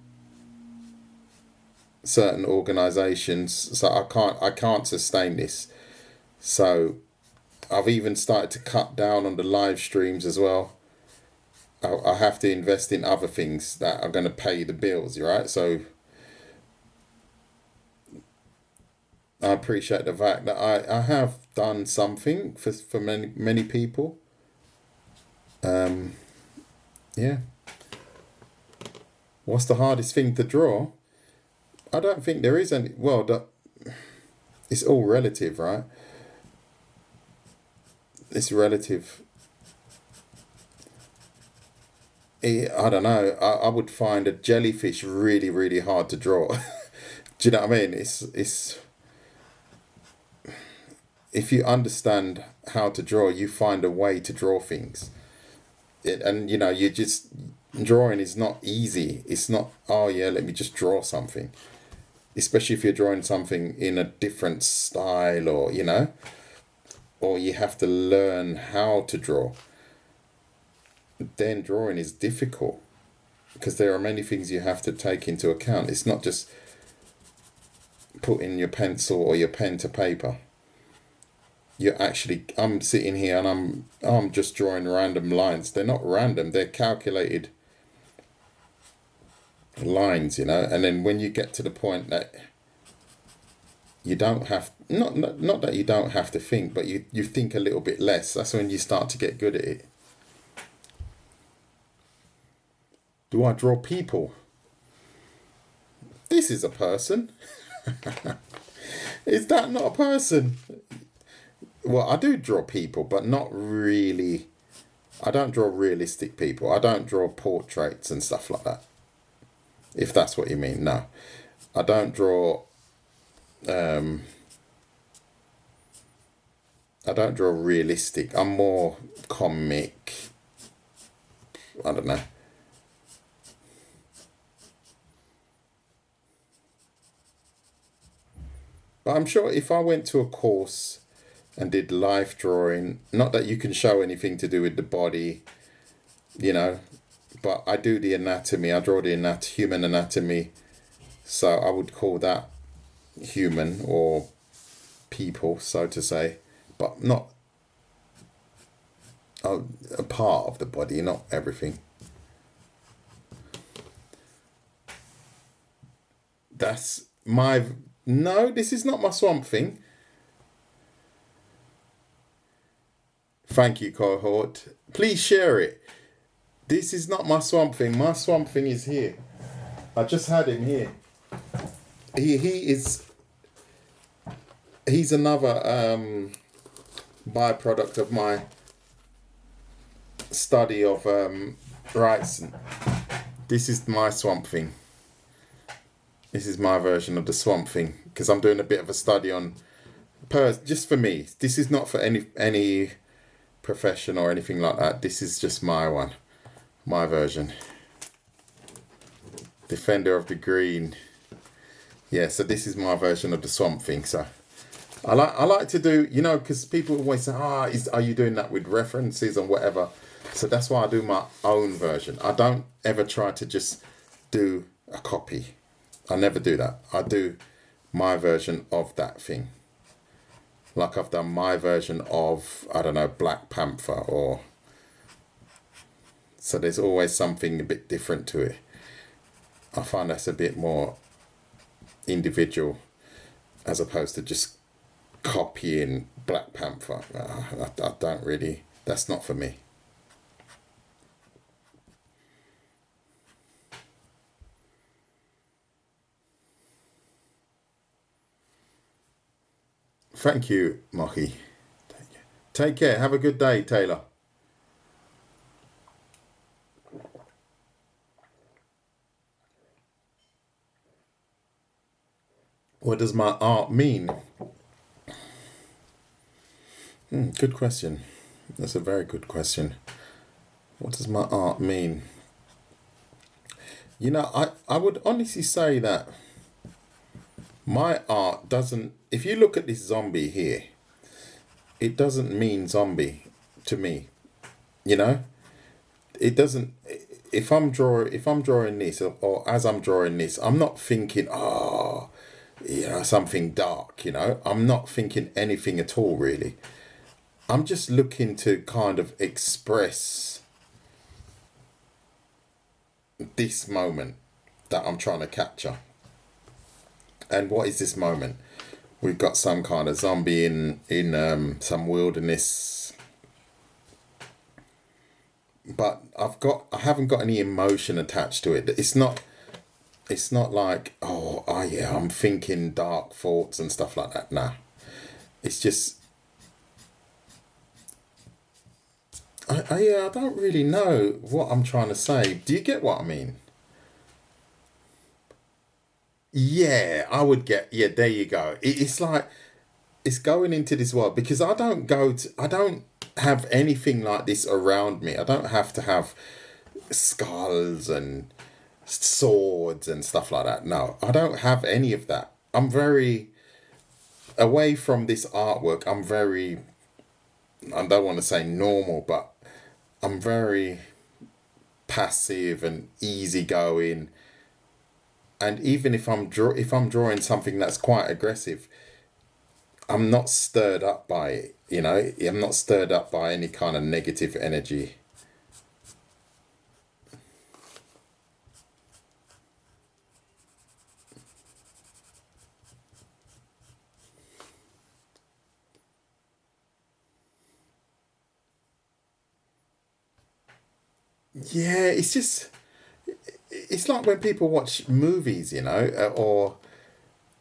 [SPEAKER 1] certain organisations, so I can't sustain this. So I've even started to cut down on the live streams as well. I have to invest in other things that are going to pay the bills, right? So I appreciate the fact that I have done something for many people. Yeah. What's the hardest thing to draw? I don't think there is any. Well, it's all relative, right? It's relative. I don't know. I would find a jellyfish really, really hard to draw. Do you know what I mean? It's if you understand how to draw, you find a way to draw things. You just drawing is not easy. It's not, oh yeah, let me just draw something. Especially if you're drawing something in a different style, or or you have to learn how to draw. Then drawing is difficult, because there are many things you have to take into account. It's not just putting your pencil or your pen to paper. I'm sitting here and I'm just drawing random lines. They're not random, they're calculated lines, and then when you get to the point that you don't have, not that you don't have to think, but you think a little bit less, that's when you start to get good at it. Do I draw people? This is a person. Is that not a person? Well, I do draw people, but not really. I don't draw realistic people. I don't draw portraits and stuff like that. If that's what you mean. No. I don't draw I don't draw realistic. I'm more comic. I don't know. But I'm sure if I went to a course and did life drawing, not that you can show anything to do with the body, but I do the anatomy. I draw the human anatomy. So I would call that human or people, so to say, but not a part of the body, not everything. No, this is not my Swamp Thing. Thank you, cohort. Please share it. This is not my Swamp Thing. My Swamp Thing is here. I just had him here. He's another byproduct of my study of Wrightson. This is my Swamp Thing. This is my version of the Swamp Thing, because I'm doing a bit of a study on just for me. This is not for any profession or anything like that. This is just my one, my version. Defender of the Green. Yeah, so this is my version of the Swamp Thing. So I like to do, because people always say, are you doing that with references and whatever? So that's why I do my own version. I don't ever try to just do a copy. I never do that. I do my version of that thing. Like I've done my version of, I don't know, Black Panther, or... So there's always something a bit different to it. I find that's a bit more individual, as opposed to just copying Black Panther. I don't really... That's not for me. Thank you, Mohi. Take care. Have a good day, Taylor. What does my art mean? Good question. That's a very good question. What does my art mean? I would honestly say that my art doesn't, if you look at this zombie here, it doesn't mean zombie to me. You know? It doesn't, if I'm drawing this, or as I'm drawing this, I'm not thinking, something dark, I'm not thinking anything at all, really. I'm just looking to kind of express this moment that I'm trying to capture. And what is this moment? We've got some kind of zombie in some wilderness, but I haven't got any emotion attached to it. It's not like, yeah, I'm thinking dark thoughts and stuff like that. Nah, it's just, I don't really know what I'm trying to say. Do you get what I mean? Yeah, I would get, yeah, there you go. It's like, it's going into this world, because I don't have anything like this around me. I don't have to have skulls and swords and stuff like that. No, I don't have any of that. I'm very away from this artwork. I don't want to say normal, but I'm very passive and easygoing. And even if I'm drawing something that's quite aggressive, I'm not stirred up by it. I'm not stirred up by any kind of negative energy. Yeah, it's like when people watch movies, or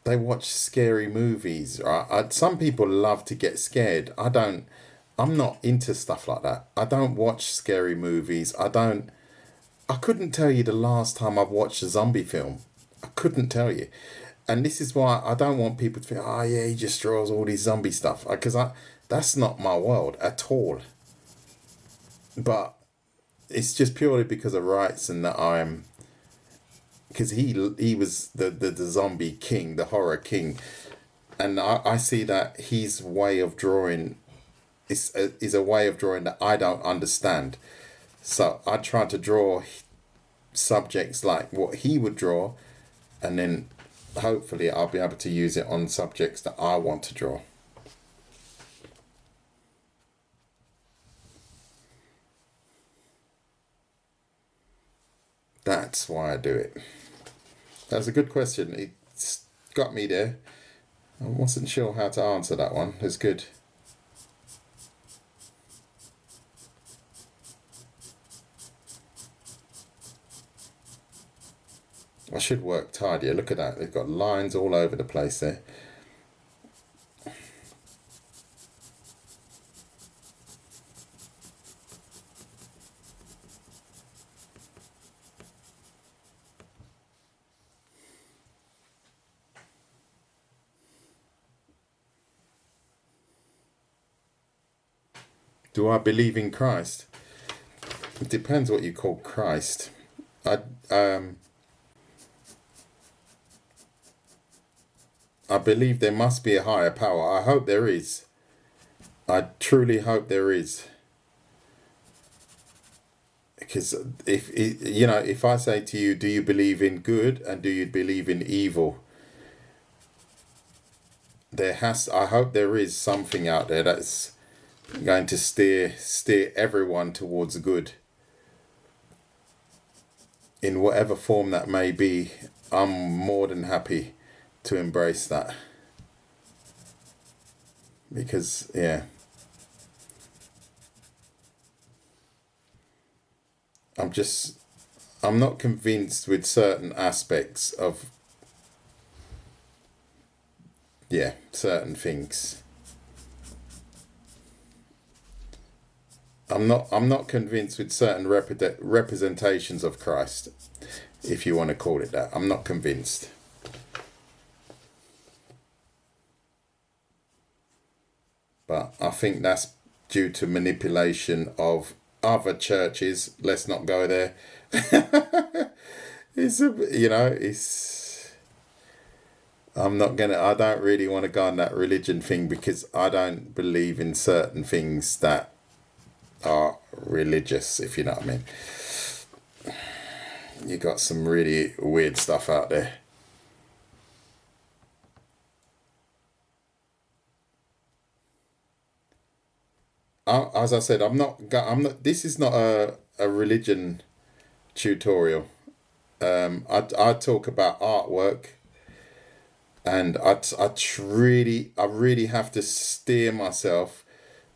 [SPEAKER 1] they watch scary movies, right? Some people love to get scared. I'm not into stuff like that. I don't watch scary movies. I couldn't tell you the last time I've watched a zombie film. I couldn't tell you. And this is why I don't want people to think, oh yeah, he just draws all these zombie stuff. Because that's not my world at all. But it's just purely because of Wrightson that because he was the zombie king, the horror king. And I see that his way of drawing is a way of drawing that I don't understand. So I try to draw subjects like what he would draw, and then hopefully I'll be able to use it on subjects that I want to draw. That's why I do it. That's a good question. It's got me there. I wasn't sure how to answer that one. It's good. I should work tidier. Look at that. They've got lines all over the place there. Do I believe in Christ? It depends what you call Christ. I believe there must be a higher power. I hope there is. I truly hope there is. Because if I say to you, do you believe in good and do you believe in evil? I hope there is something out there that's going to steer everyone towards good. In whatever form that may be, I'm more than happy to embrace that. Because, yeah. I'm not convinced with certain aspects of, certain things. I'm not convinced with certain representations of Christ, if you want to call it that. I'm not convinced. But I think that's due to manipulation of other churches. Let's not go there. It's I don't really want to go on that religion thing because I don't believe in certain things that are religious, if you know what I mean. You got some really weird stuff out there. As I said, I'm not. This is not a religion tutorial. I talk about artwork, and I really have to steer myself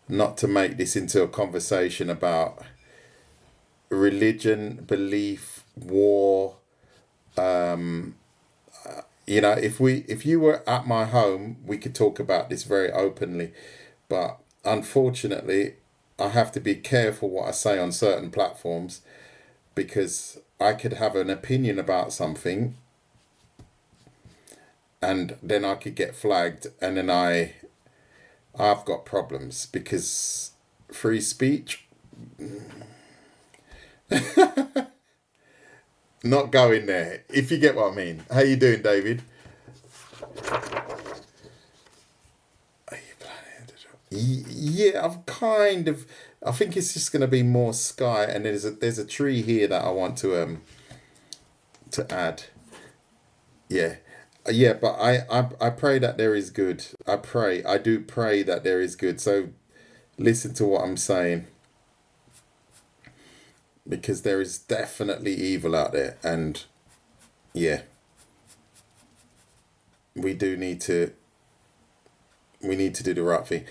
[SPEAKER 1] not to make this into a conversation about religion, belief, war. If you were at my home, we could talk about this very openly, but unfortunately, I have to be careful what I say on certain platforms because I could have an opinion about something and then I could get flagged and then I've got problems because free speech, not going there, if you get what I mean. How you doing, David? Are you planning to Yeah, I think it's just going to be more sky, and there's a tree here that I want to add. Yeah. Yeah, but I pray that there is good. I do pray that there is good. So listen to what I'm saying because there is definitely evil out there, and yeah, we do need to do the right thing.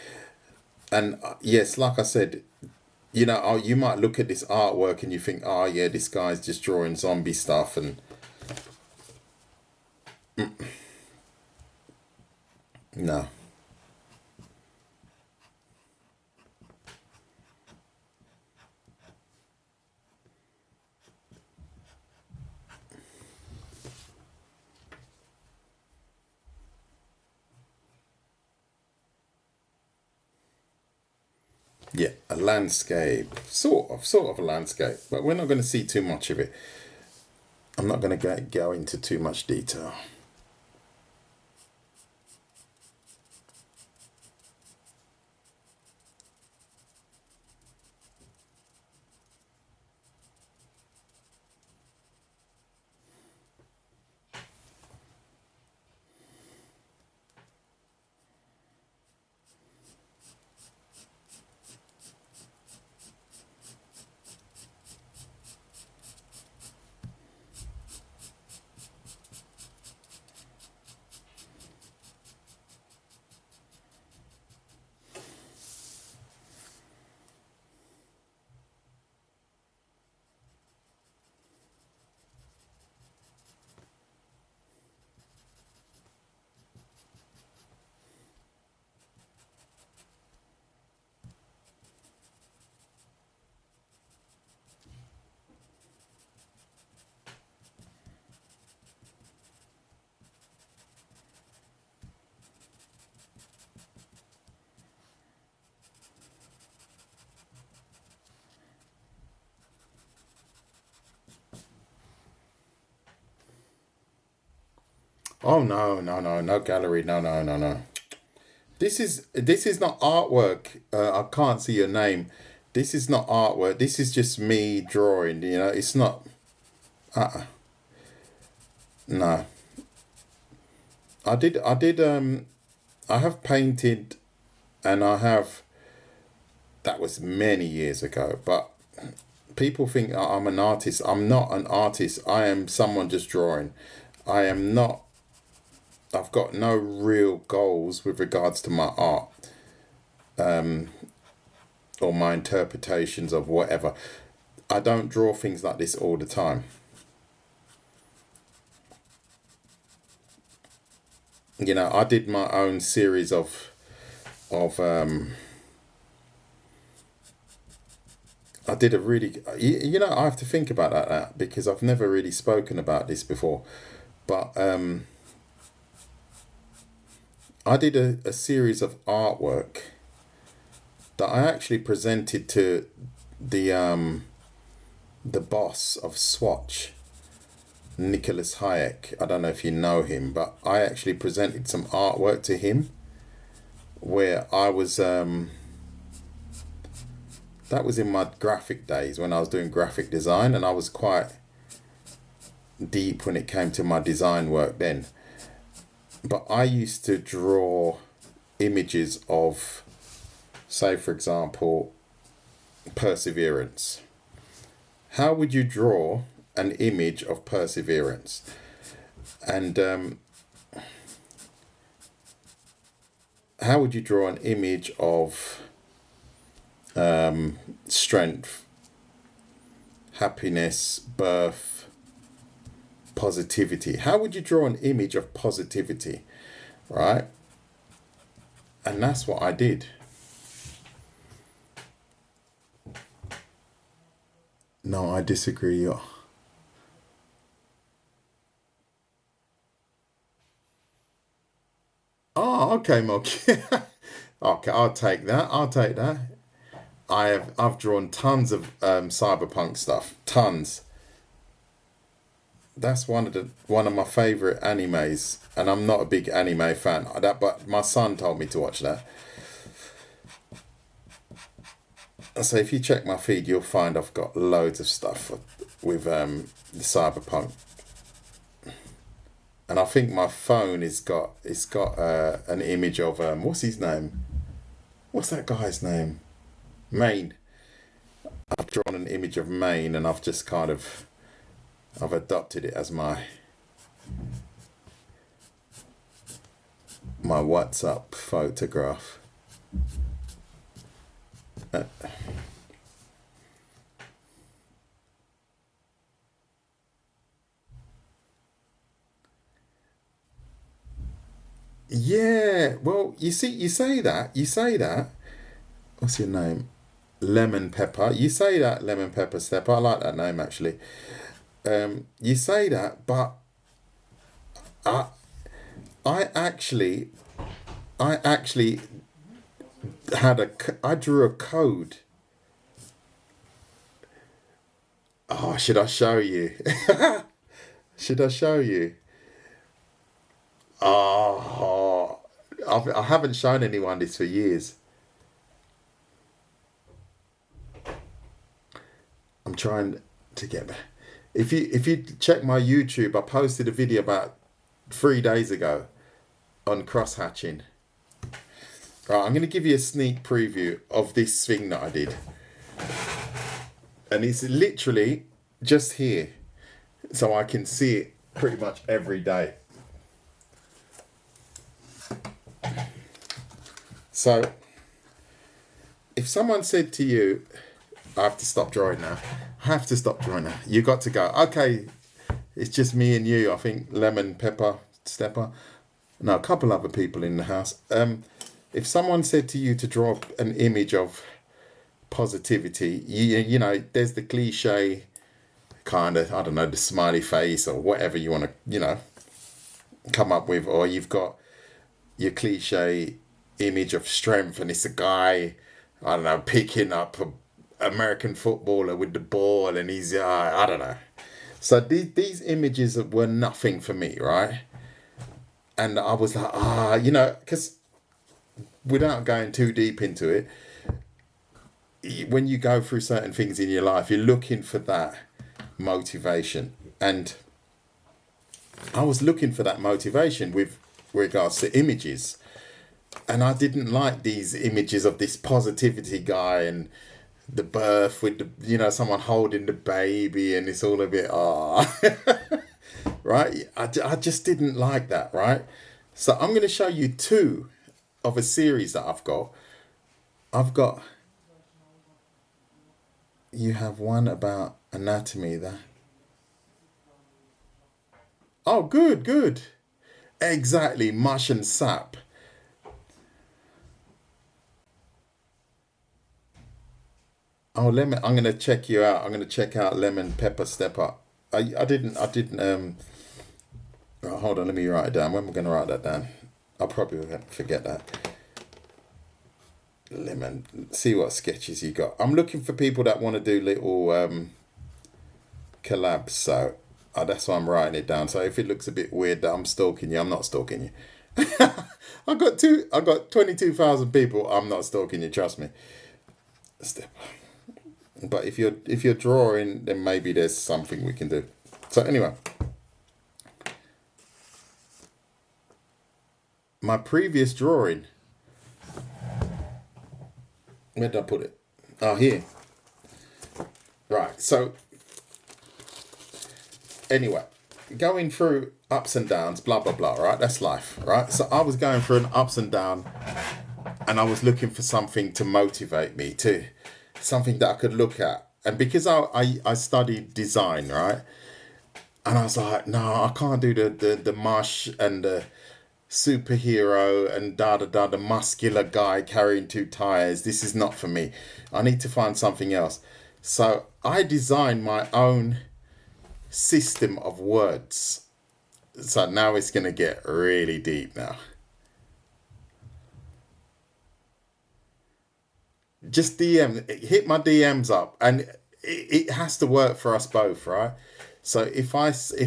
[SPEAKER 1] And yes, like I said, you might look at this artwork and you think, oh yeah, this guy's just drawing zombie stuff, and no. Yeah, a landscape, sort of a landscape, but we're not going to see too much of it. I'm not going to go into too much detail. Oh no, no, no, no gallery, no, no, no, no. This is not artwork. I can't see your name. This is not artwork. This is just me drawing. It's not. Uh, no, I did. I did. I have painted, and I have. That was many years ago. But people think I'm an artist. I'm not an artist. I am someone just drawing. I am not. I've got no real goals with regards to my art or my interpretations of whatever. I don't draw things like this all the time. I did my own series of I did a really, you know, I have to think about that because I've never really spoken about this before. But I did a series of artwork that I actually presented to the boss of Swatch, Nicholas Hayek. I don't know if you know him, but I actually presented some artwork to him where I was that was in my graphic days when I was doing graphic design, and I was quite deep when it came to my design work then. But I used to draw images of, say for example, perseverance. How would you draw an image of perseverance? And how would you draw an image of strength, happiness, birth, positivity? How would you draw an image of positivity, right? And that's what I did. No, I disagree. Oh, okay, Mark. Okay, I'll take that. I'll take that. I've drawn tons of cyberpunk stuff. Tons. That's one of my favorite animes, and I'm not a big anime fan. But my son told me to watch that. So if you check my feed, you'll find I've got loads of stuff with the cyberpunk. And I think my phone it's got an image of what's his name? What's that guy's name? Maine. I've drawn an image of Maine, and I've just kind of I've adopted it as my WhatsApp photograph. Uh, yeah, well, you say that. What's your name? Lemon Pepper. You say that, Lemon Pepper Stepper. I like that name actually. You say that, but I, I actually, I actually I drew a code. Oh, should I show you? Should I show you? Oh, I haven't shown anyone this for years. I'm trying to get. If you check my YouTube, I posted a video about 3 days ago on cross hatching. Right, I'm going to give you a sneak preview of this thing that I did, and it's literally just here, so I can see it pretty much every day. So, if someone said to you, I have to stop drawing now. I have to stop drawing now. You got to go. Okay, it's just me and you. I think Lemon Pepper Stepper. No, a couple other people in the house. If someone said to you to draw an image of positivity, you know, there's the cliche kind of, I don't know, the smiley face or whatever you want to, come up with, or you've got your cliche image of strength, and it's a guy, I don't know, picking up a American footballer with the ball, and he's I don't know. So these images were nothing for me, right? And I was like, because without going too deep into it, when you go through certain things in your life, you're looking for that motivation, and I was looking for that motivation with regards to images, and I didn't like these images of this positivity guy and the birth with the someone holding the baby, and it's all a bit right. I just didn't like that, right? So I'm going to show you two of a series that I've got. You have one about anatomy there. Oh, good. Exactly, mush and sap. Oh, lemon. I'm gonna check you out. I'm gonna check out lemon pepper stepper. I didn't. Right, hold on. Let me write it down. When am I gonna write that down? I'll probably forget that. Lemon. See what sketches you got. I'm looking for people that want to do little collabs. So that's why I'm writing it down. So if it looks a bit weird that I'm stalking you, I'm not stalking you. I got 22,000 people. I'm not stalking you. Trust me. Step. But if you're drawing, then maybe there's something we can do. So anyway, my previous drawing. Where did I put it? Oh, here. Right. So anyway, going through ups and downs, blah blah blah. Right. That's life. Right. So I was going through an ups and down, and I was looking for something to motivate me to. Something that I could look at. And because I studied design, right? And I was like, no, I can't do the mush and the superhero and the muscular guy carrying two tires. This is not for me. I need to find something else. So I designed my own system of words. So now it's going to get really deep now. Just hit my DMs up, and it has to work for us both, right? So if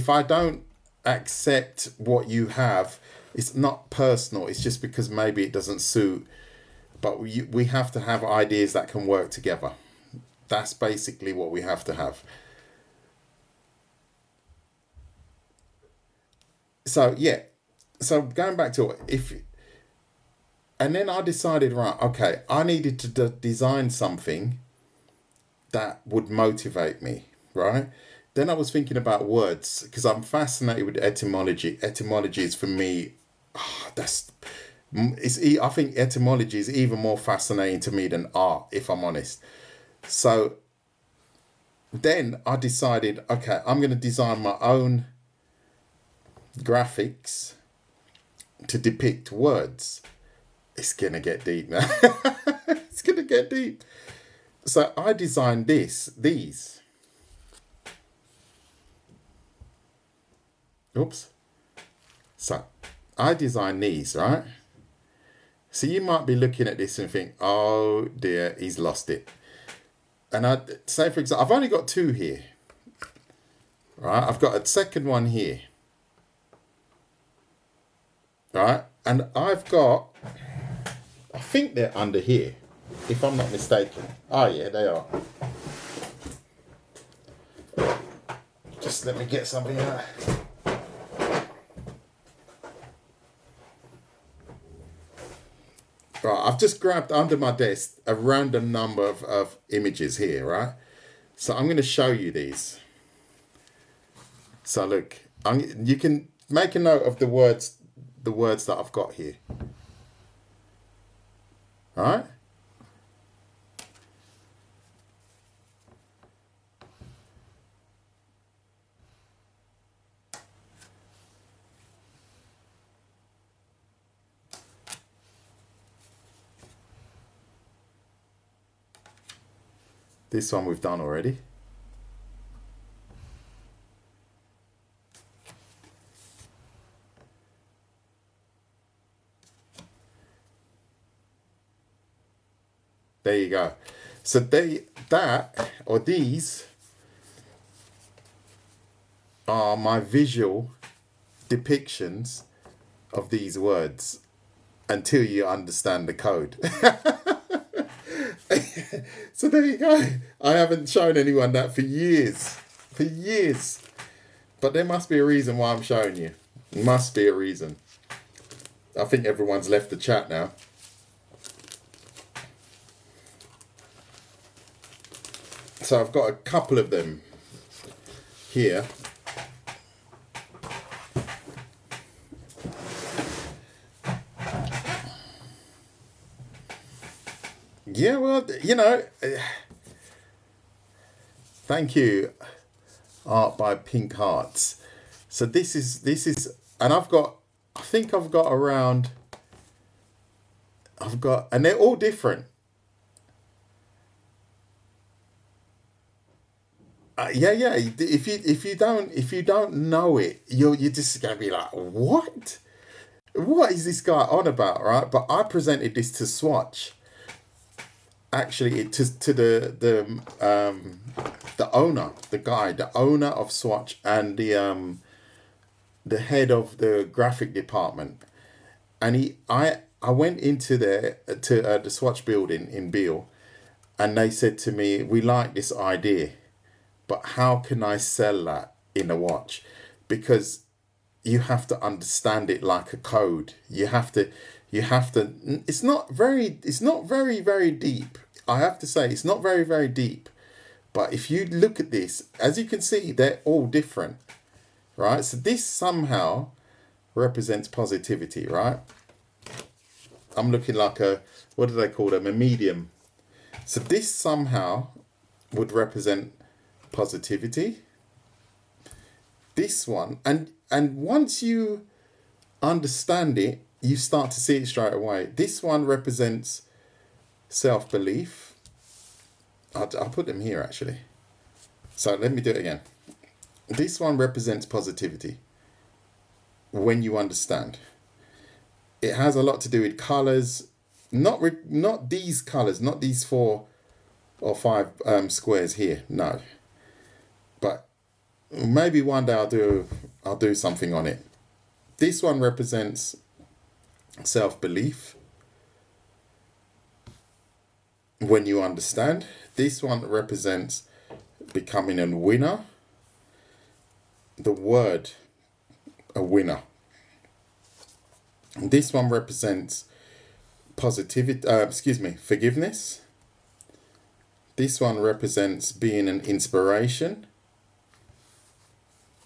[SPEAKER 1] I don't accept what you have, it's not personal. It's just because maybe it doesn't suit. But we have to have ideas that can work together. That's basically what we have to have. So yeah. So going back to it, and then I decided, right, okay, I needed to design something that would motivate me, right? Then I was thinking about words because I'm fascinated with etymology. Etymology is for me, I think etymology is even more fascinating to me than art, if I'm honest. So then I decided, okay, I'm going to design my own graphics to depict words. It's going to get deep now. It's going to get deep. So I designed these. Oops. So I designed these, right? So you might be looking at this and think, oh dear, he's lost it. And I say, for example, I've only got two here. Right? I've got a second one here. Right? And I've got, I think they're under here, if I'm not mistaken. Oh yeah, they are. Just let me get something out. Right, I've just grabbed under my desk a random number of images here, right? So I'm going to show you these. So look, you can make a note of the words that I've got here. All right? This one we've done already. There you go. So these are my visual depictions of these words until you understand the code. So there you go. I haven't shown anyone that for years. But there must be a reason why I'm showing you. Must be a reason. I think everyone's left the chat now. So I've got a couple of them here. Yeah, well, thank you, Art by Pink Hearts. So this is, and I think I've got around, and they're all different. Yeah. If you don't know it, you're just gonna be like, what is this guy on about, right? But I presented this to Swatch, actually, to the owner, the owner of Swatch, and the head of the graphic department. And I went into there to the Swatch building in Beale, and they said to me, "We like this idea, but how can I sell that in a watch? Because you have to understand it like a code. You have to. It's not very deep. I have to say, it's not very deep. But if you look at this, as you can see, they're all different, right? So this somehow represents positivity, right? I'm looking like what do they call them? A medium. So this somehow would represent positivity. This one, and once you understand it, you start to see it straight away. This one represents self-belief. I'll put them here, actually. So let me do it again. This one represents positivity. When you understand, it has a lot to do with colors. Not these colors, not these 4 or 5 squares here. No, but maybe one day I'll do something on it. This one represents self-belief. When you understand, this one represents becoming a winner. The word, a winner. This one represents positivity. Forgiveness. This one represents being an inspiration.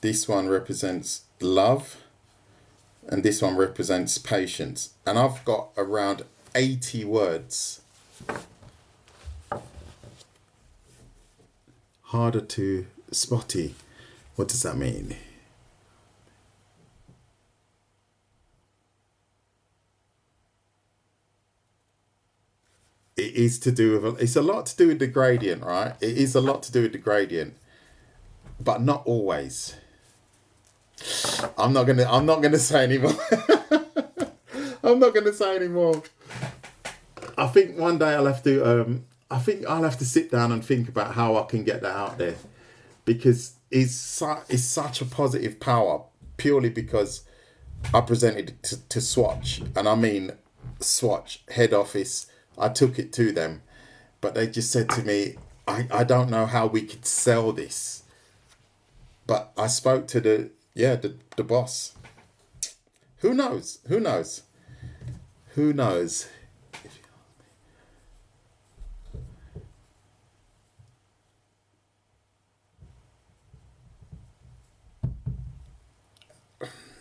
[SPEAKER 1] This one represents love. And this one represents patience. And I've got around 80 words. Harder to spotty. What does that mean? It is to do with, it's a lot to do with the gradient, right? It is a lot to do with the gradient, but not always. I'm not gonna say anymore. I'm not gonna say anymore. I think one day I'll have to. I think I'll have to sit down and think about how I can get that out there, because it's such a positive power, purely because I presented it to Swatch, and I mean Swatch head office. I took it to them, but they just said to me, I don't know how we could sell this. But I spoke to the boss. Who knows? Who knows? Who knows?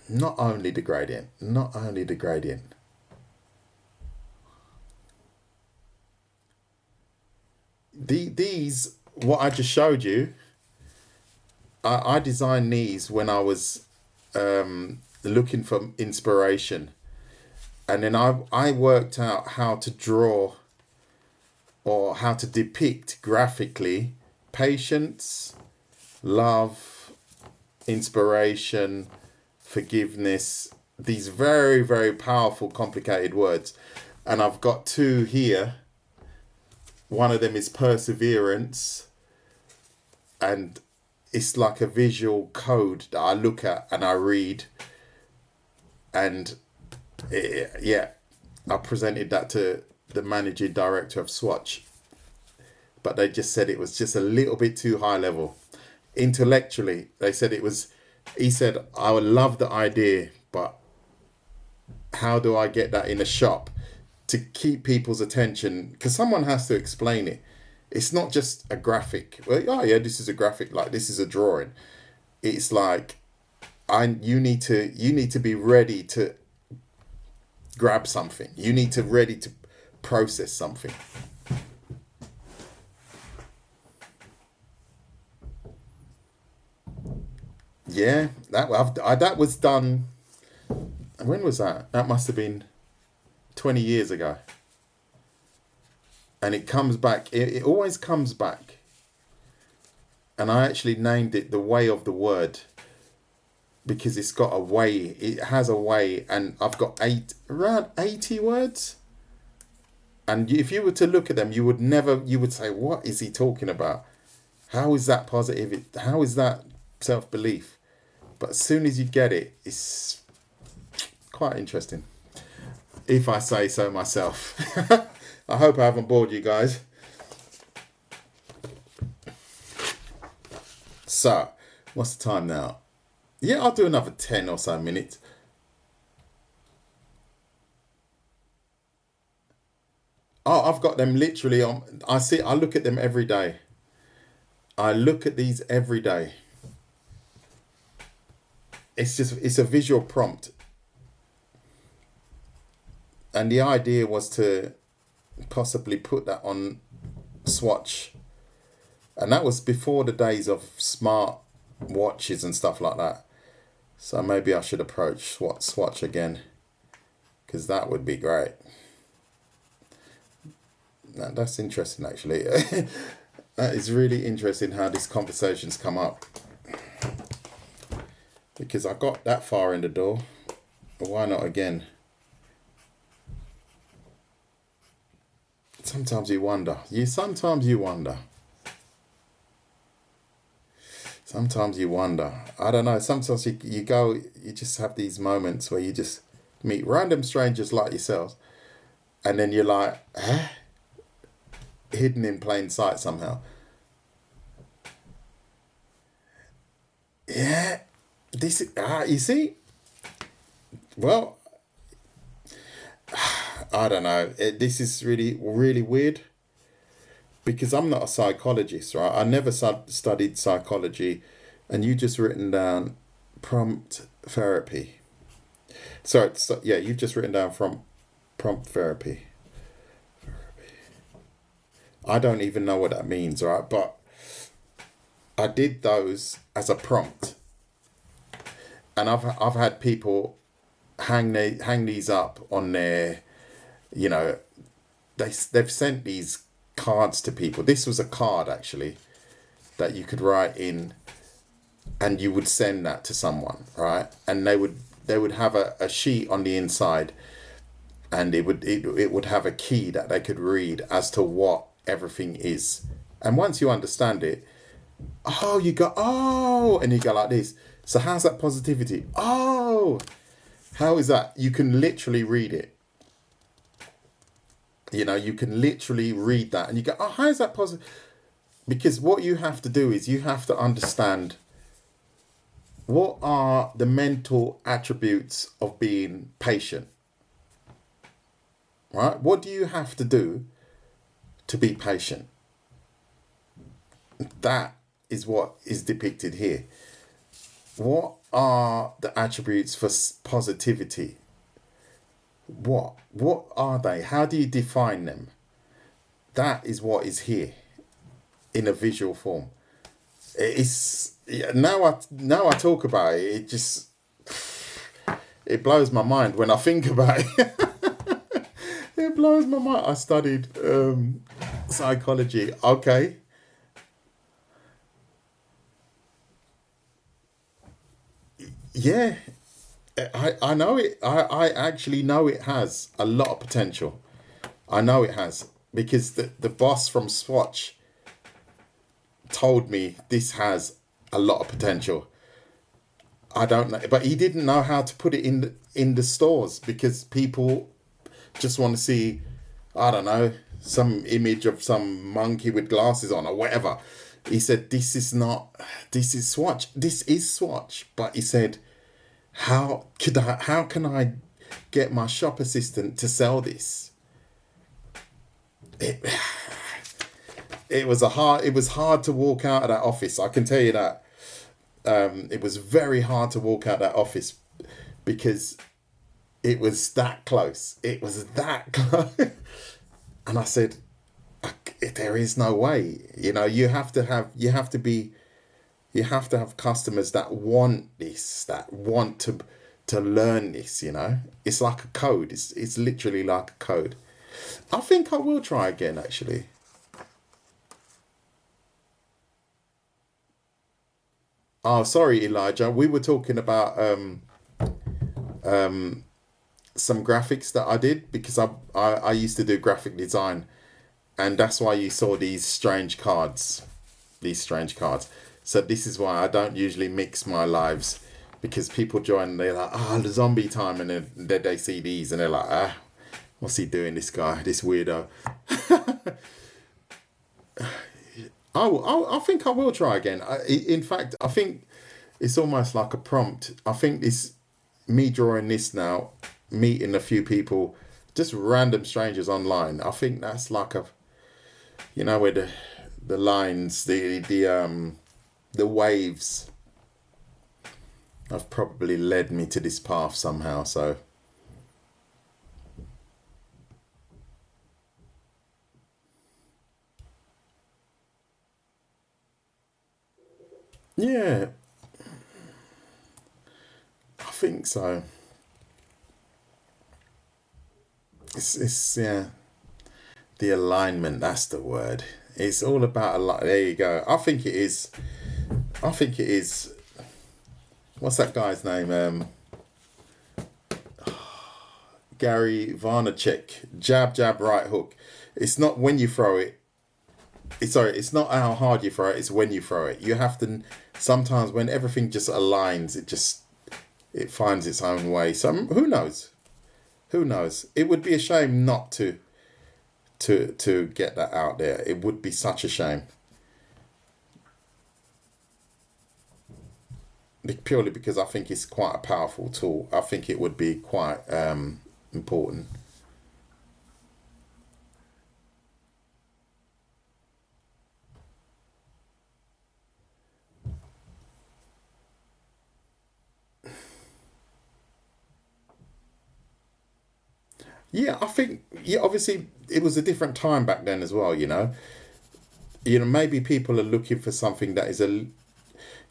[SPEAKER 1] Not only the gradient. Not only the gradient. These, what I just showed you, I designed these when I was looking for inspiration. And then I worked out how to draw, or how to depict graphically, patience, love, inspiration, forgiveness, these very, very powerful, complicated words. And I've got 2 here. One of them is perseverance, and it's like a visual code that I look at and I read. And I presented that to the managing director of Swatch, but they just said it was just a little bit too high level. Intellectually, they said it was, he said, I would love the idea, but how do I get that in a shop to keep people's attention? Because someone has to explain it. It's not just a graphic. Well, oh yeah, this is a graphic, like this is a drawing. It's like, you need to be ready to grab something. You need to ready to process something. Yeah, that was done. When was that? That must have been 20 years ago. And it comes back. It always comes back. And I actually named it the way of the word, because it's got a way. It has a way, and I've got around 80 words. And if you were to look at them, you would say, what is he talking about? How is that positive? How is that self-belief? But as soon as you get it, it's quite interesting, if I say so myself. I hope I haven't bored you guys. So, what's the time now? Yeah, I'll do another 10 or so minutes. Oh, I've got them literally on. I look at them every day. I look at these every day. It's a visual prompt. And the idea was to possibly put that on Swatch. And that was before the days of smart watches and stuff like that. So maybe I should approach Swatch again, because that would be great. That's interesting, actually. That is really interesting how these conversations come up. Because I got that far in the door. Why not again? Sometimes you wonder. Sometimes you wonder. I don't know. Sometimes you just have these moments where you just meet random strangers like yourselves. And then you're like, huh? Hidden in plain sight somehow. Yeah. You see? Well, I don't know. This is really, really weird, because I'm not a psychologist, right? I never studied psychology, and you just written down prompt therapy. Sorry, yeah, you've just written down from prompt therapy. I don't even know what that means, right? But I did those as a prompt, and I've had people hang these up on their, they've sent these cards to people. This was a card, actually, that you could write in, and you would send that to someone, right? And they would have a sheet on the inside, and it would have a key that they could read as to what everything is. And once you understand it, and you go like this. So how's that positivity? Oh, how is that? You can literally read it. You can literally read that, and you go, oh, how is that positive? Because what you have to do is you have to understand what are the mental attributes of being patient, right? What do you have to do to be patient? That is what is depicted here. What are the attributes for positivity? What are they? How do you define them? That is what is here in a visual form. It's now I talk about it. It blows my mind when I think about it. It blows my mind. I studied psychology. Okay. Yeah, I know it. I actually know it has a lot of potential. I know it has, because the boss from Swatch told me this has a lot of potential. I don't know, but he didn't know how to put it in the stores, because people just want to see, I don't know, some image of some monkey with glasses on or whatever. He said, this is Swatch. This is Swatch. But he said, how can I get my shop assistant to sell this? It was hard to walk out of that office. I can tell you that. It was very hard to walk out of that office, because it was that close. It was that close. And I said, there is no way. You have to have customers that want this, that want to learn this. It's like a code. It's literally like a code. I think I will try again, actually. Oh, sorry, Elijah. We were talking about some graphics that I did because I used to do graphic design, and that's why you saw these strange cards. These strange cards. So this is why I don't usually mix my lives, because people join and they're like, the zombie time, and then they see these and they're like, what's he doing, this guy, this weirdo? I think I will try again. In fact, I think it's almost like a prompt. I think this, me drawing this now, meeting a few people, just random strangers online. I think that's like a, where the lines, the waves have probably led me to this path somehow. So yeah, I think so. It's yeah, the alignment. That's the word. It's all about a lot. There you go. I think it is. I think it is. What's that guy's name? Gary Vaynerchuk. Jab, jab, right hook. It's not when you throw it. It's not how hard you throw it. It's when you throw it. You have to. Sometimes when everything just aligns, it finds its own way. So who knows? Who knows? It would be a shame not to get that out there. It would be such a shame. Purely because I think it's quite a powerful tool. I think it would be quite important. Yeah, I think, yeah, obviously it was a different time back then as well, maybe people are looking for something that is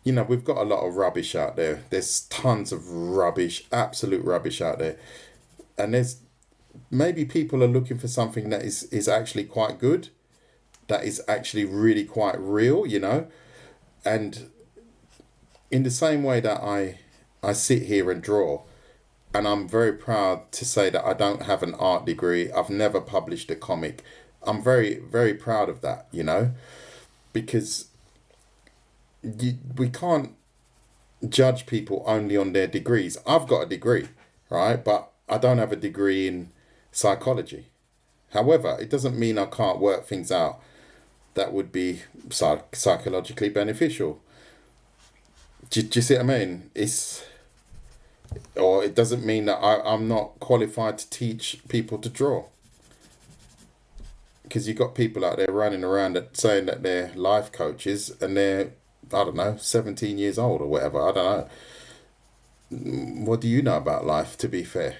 [SPEAKER 1] we've got a lot of rubbish out there. There's tons of rubbish, absolute rubbish out there. And there's maybe people are looking for something that is actually quite good, that is actually really quite real, And in the same way that I sit here and draw, and I'm very proud to say that I don't have an art degree. I've never published a comic. I'm very, very proud of that, because we can't judge people only on their degrees. I've got a degree, right? But I don't have a degree in psychology. However, it doesn't mean I can't work things out that would be psychologically beneficial. Do you see what I mean? Or it doesn't mean that I'm not qualified to teach people to draw. Because you've got people out there running around saying that they're life coaches and they're, I don't know, 17 years old or whatever. I don't know. What do you know about life, to be fair?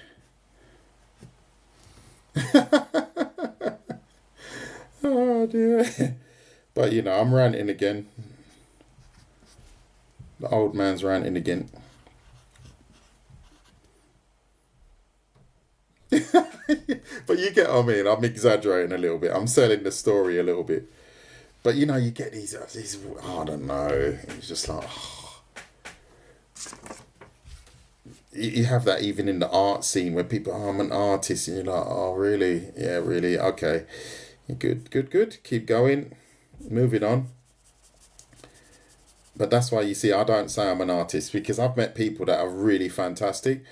[SPEAKER 1] Oh dear. But I'm ranting again. The old man's ranting again. But you get what I mean. I'm exaggerating a little bit. I'm selling the story a little bit. But you get these I don't know. It's just like, you have that even in the art scene where people, I'm an artist, and you're like, oh really? Yeah, really? Okay. Good. Keep going. Moving on. But that's why you see, I don't say I'm an artist, because I've met people that are really fantastic.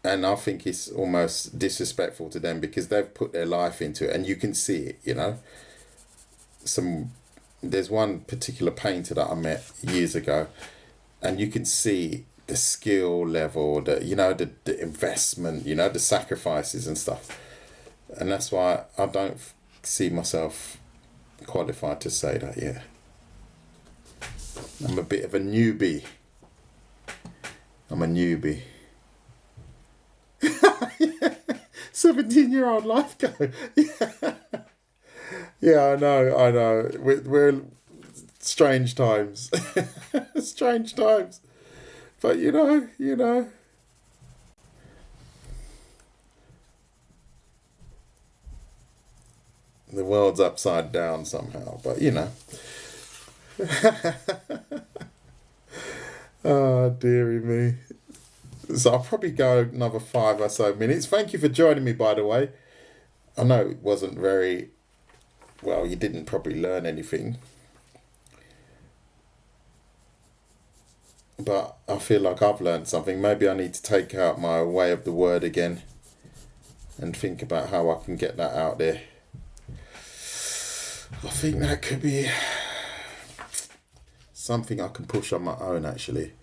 [SPEAKER 1] And I think it's almost disrespectful to them because they've put their life into it, and you can see it, There's one particular painter that I met years ago, and you can see the skill level, the investment, the sacrifices and stuff. And that's why I don't see myself qualified to say that, yeah. I'm a bit of a newbie. I'm a newbie. 17-year-old life coach. Yeah, I know. We're strange times. Strange times. But you know. The world's upside down somehow, but Oh, dearie me. So I'll probably go another 5 or so minutes. Thank you for joining me, by the way. I know it wasn't very well, you didn't probably learn anything, but I feel like I've learned something. Maybe I need to take out my way of the word again and think about how I can get that out there. I think that could be something I can push on my own, actually.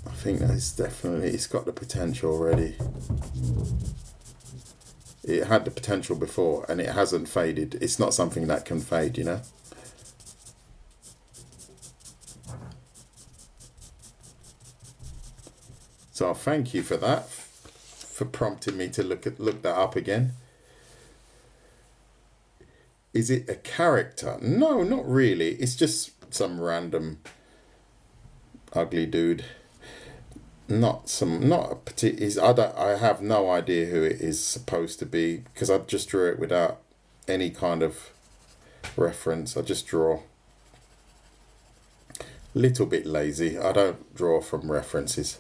[SPEAKER 1] I think that's definitely, it's got the potential already. It had the potential before and it hasn't faded. It's not something that can fade, you know. So thank you for that, for prompting me to look that up again. Is it a character? No, not really. It's just some random ugly dude. Not a particular. I have no idea who it is supposed to be because I just drew it without any kind of reference. I just draw. Little bit lazy. I don't draw from references.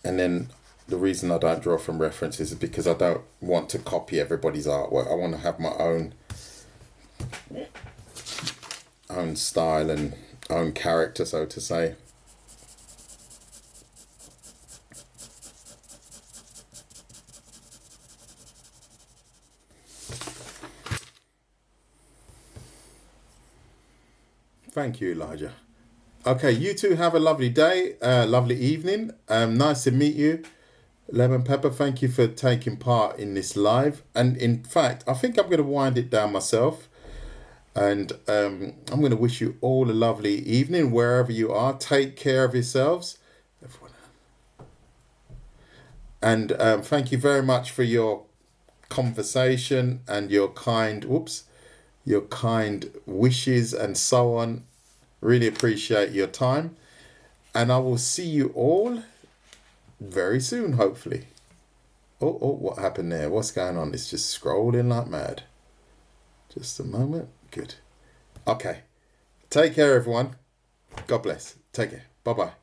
[SPEAKER 1] And then the reason I don't draw from references is because I don't want to copy everybody's artwork. I want to have my own style and own character, so to say. Thank you, Elijah. Okay, you two have a lovely day, lovely evening. Nice to meet you. Lemon Pepper, thank you for taking part in this live. And in fact, I think I'm going to wind it down myself. And I'm going to wish you all a lovely evening wherever you are. Take care of yourselves. And thank you very much for your conversation and your kind wishes and so on. Really appreciate your time. And I will see you all very soon, hopefully. Oh, what happened there? What's going on? It's just scrolling like mad. Just a moment. Good. Okay. Take care, everyone. God bless. Take care. Bye-bye.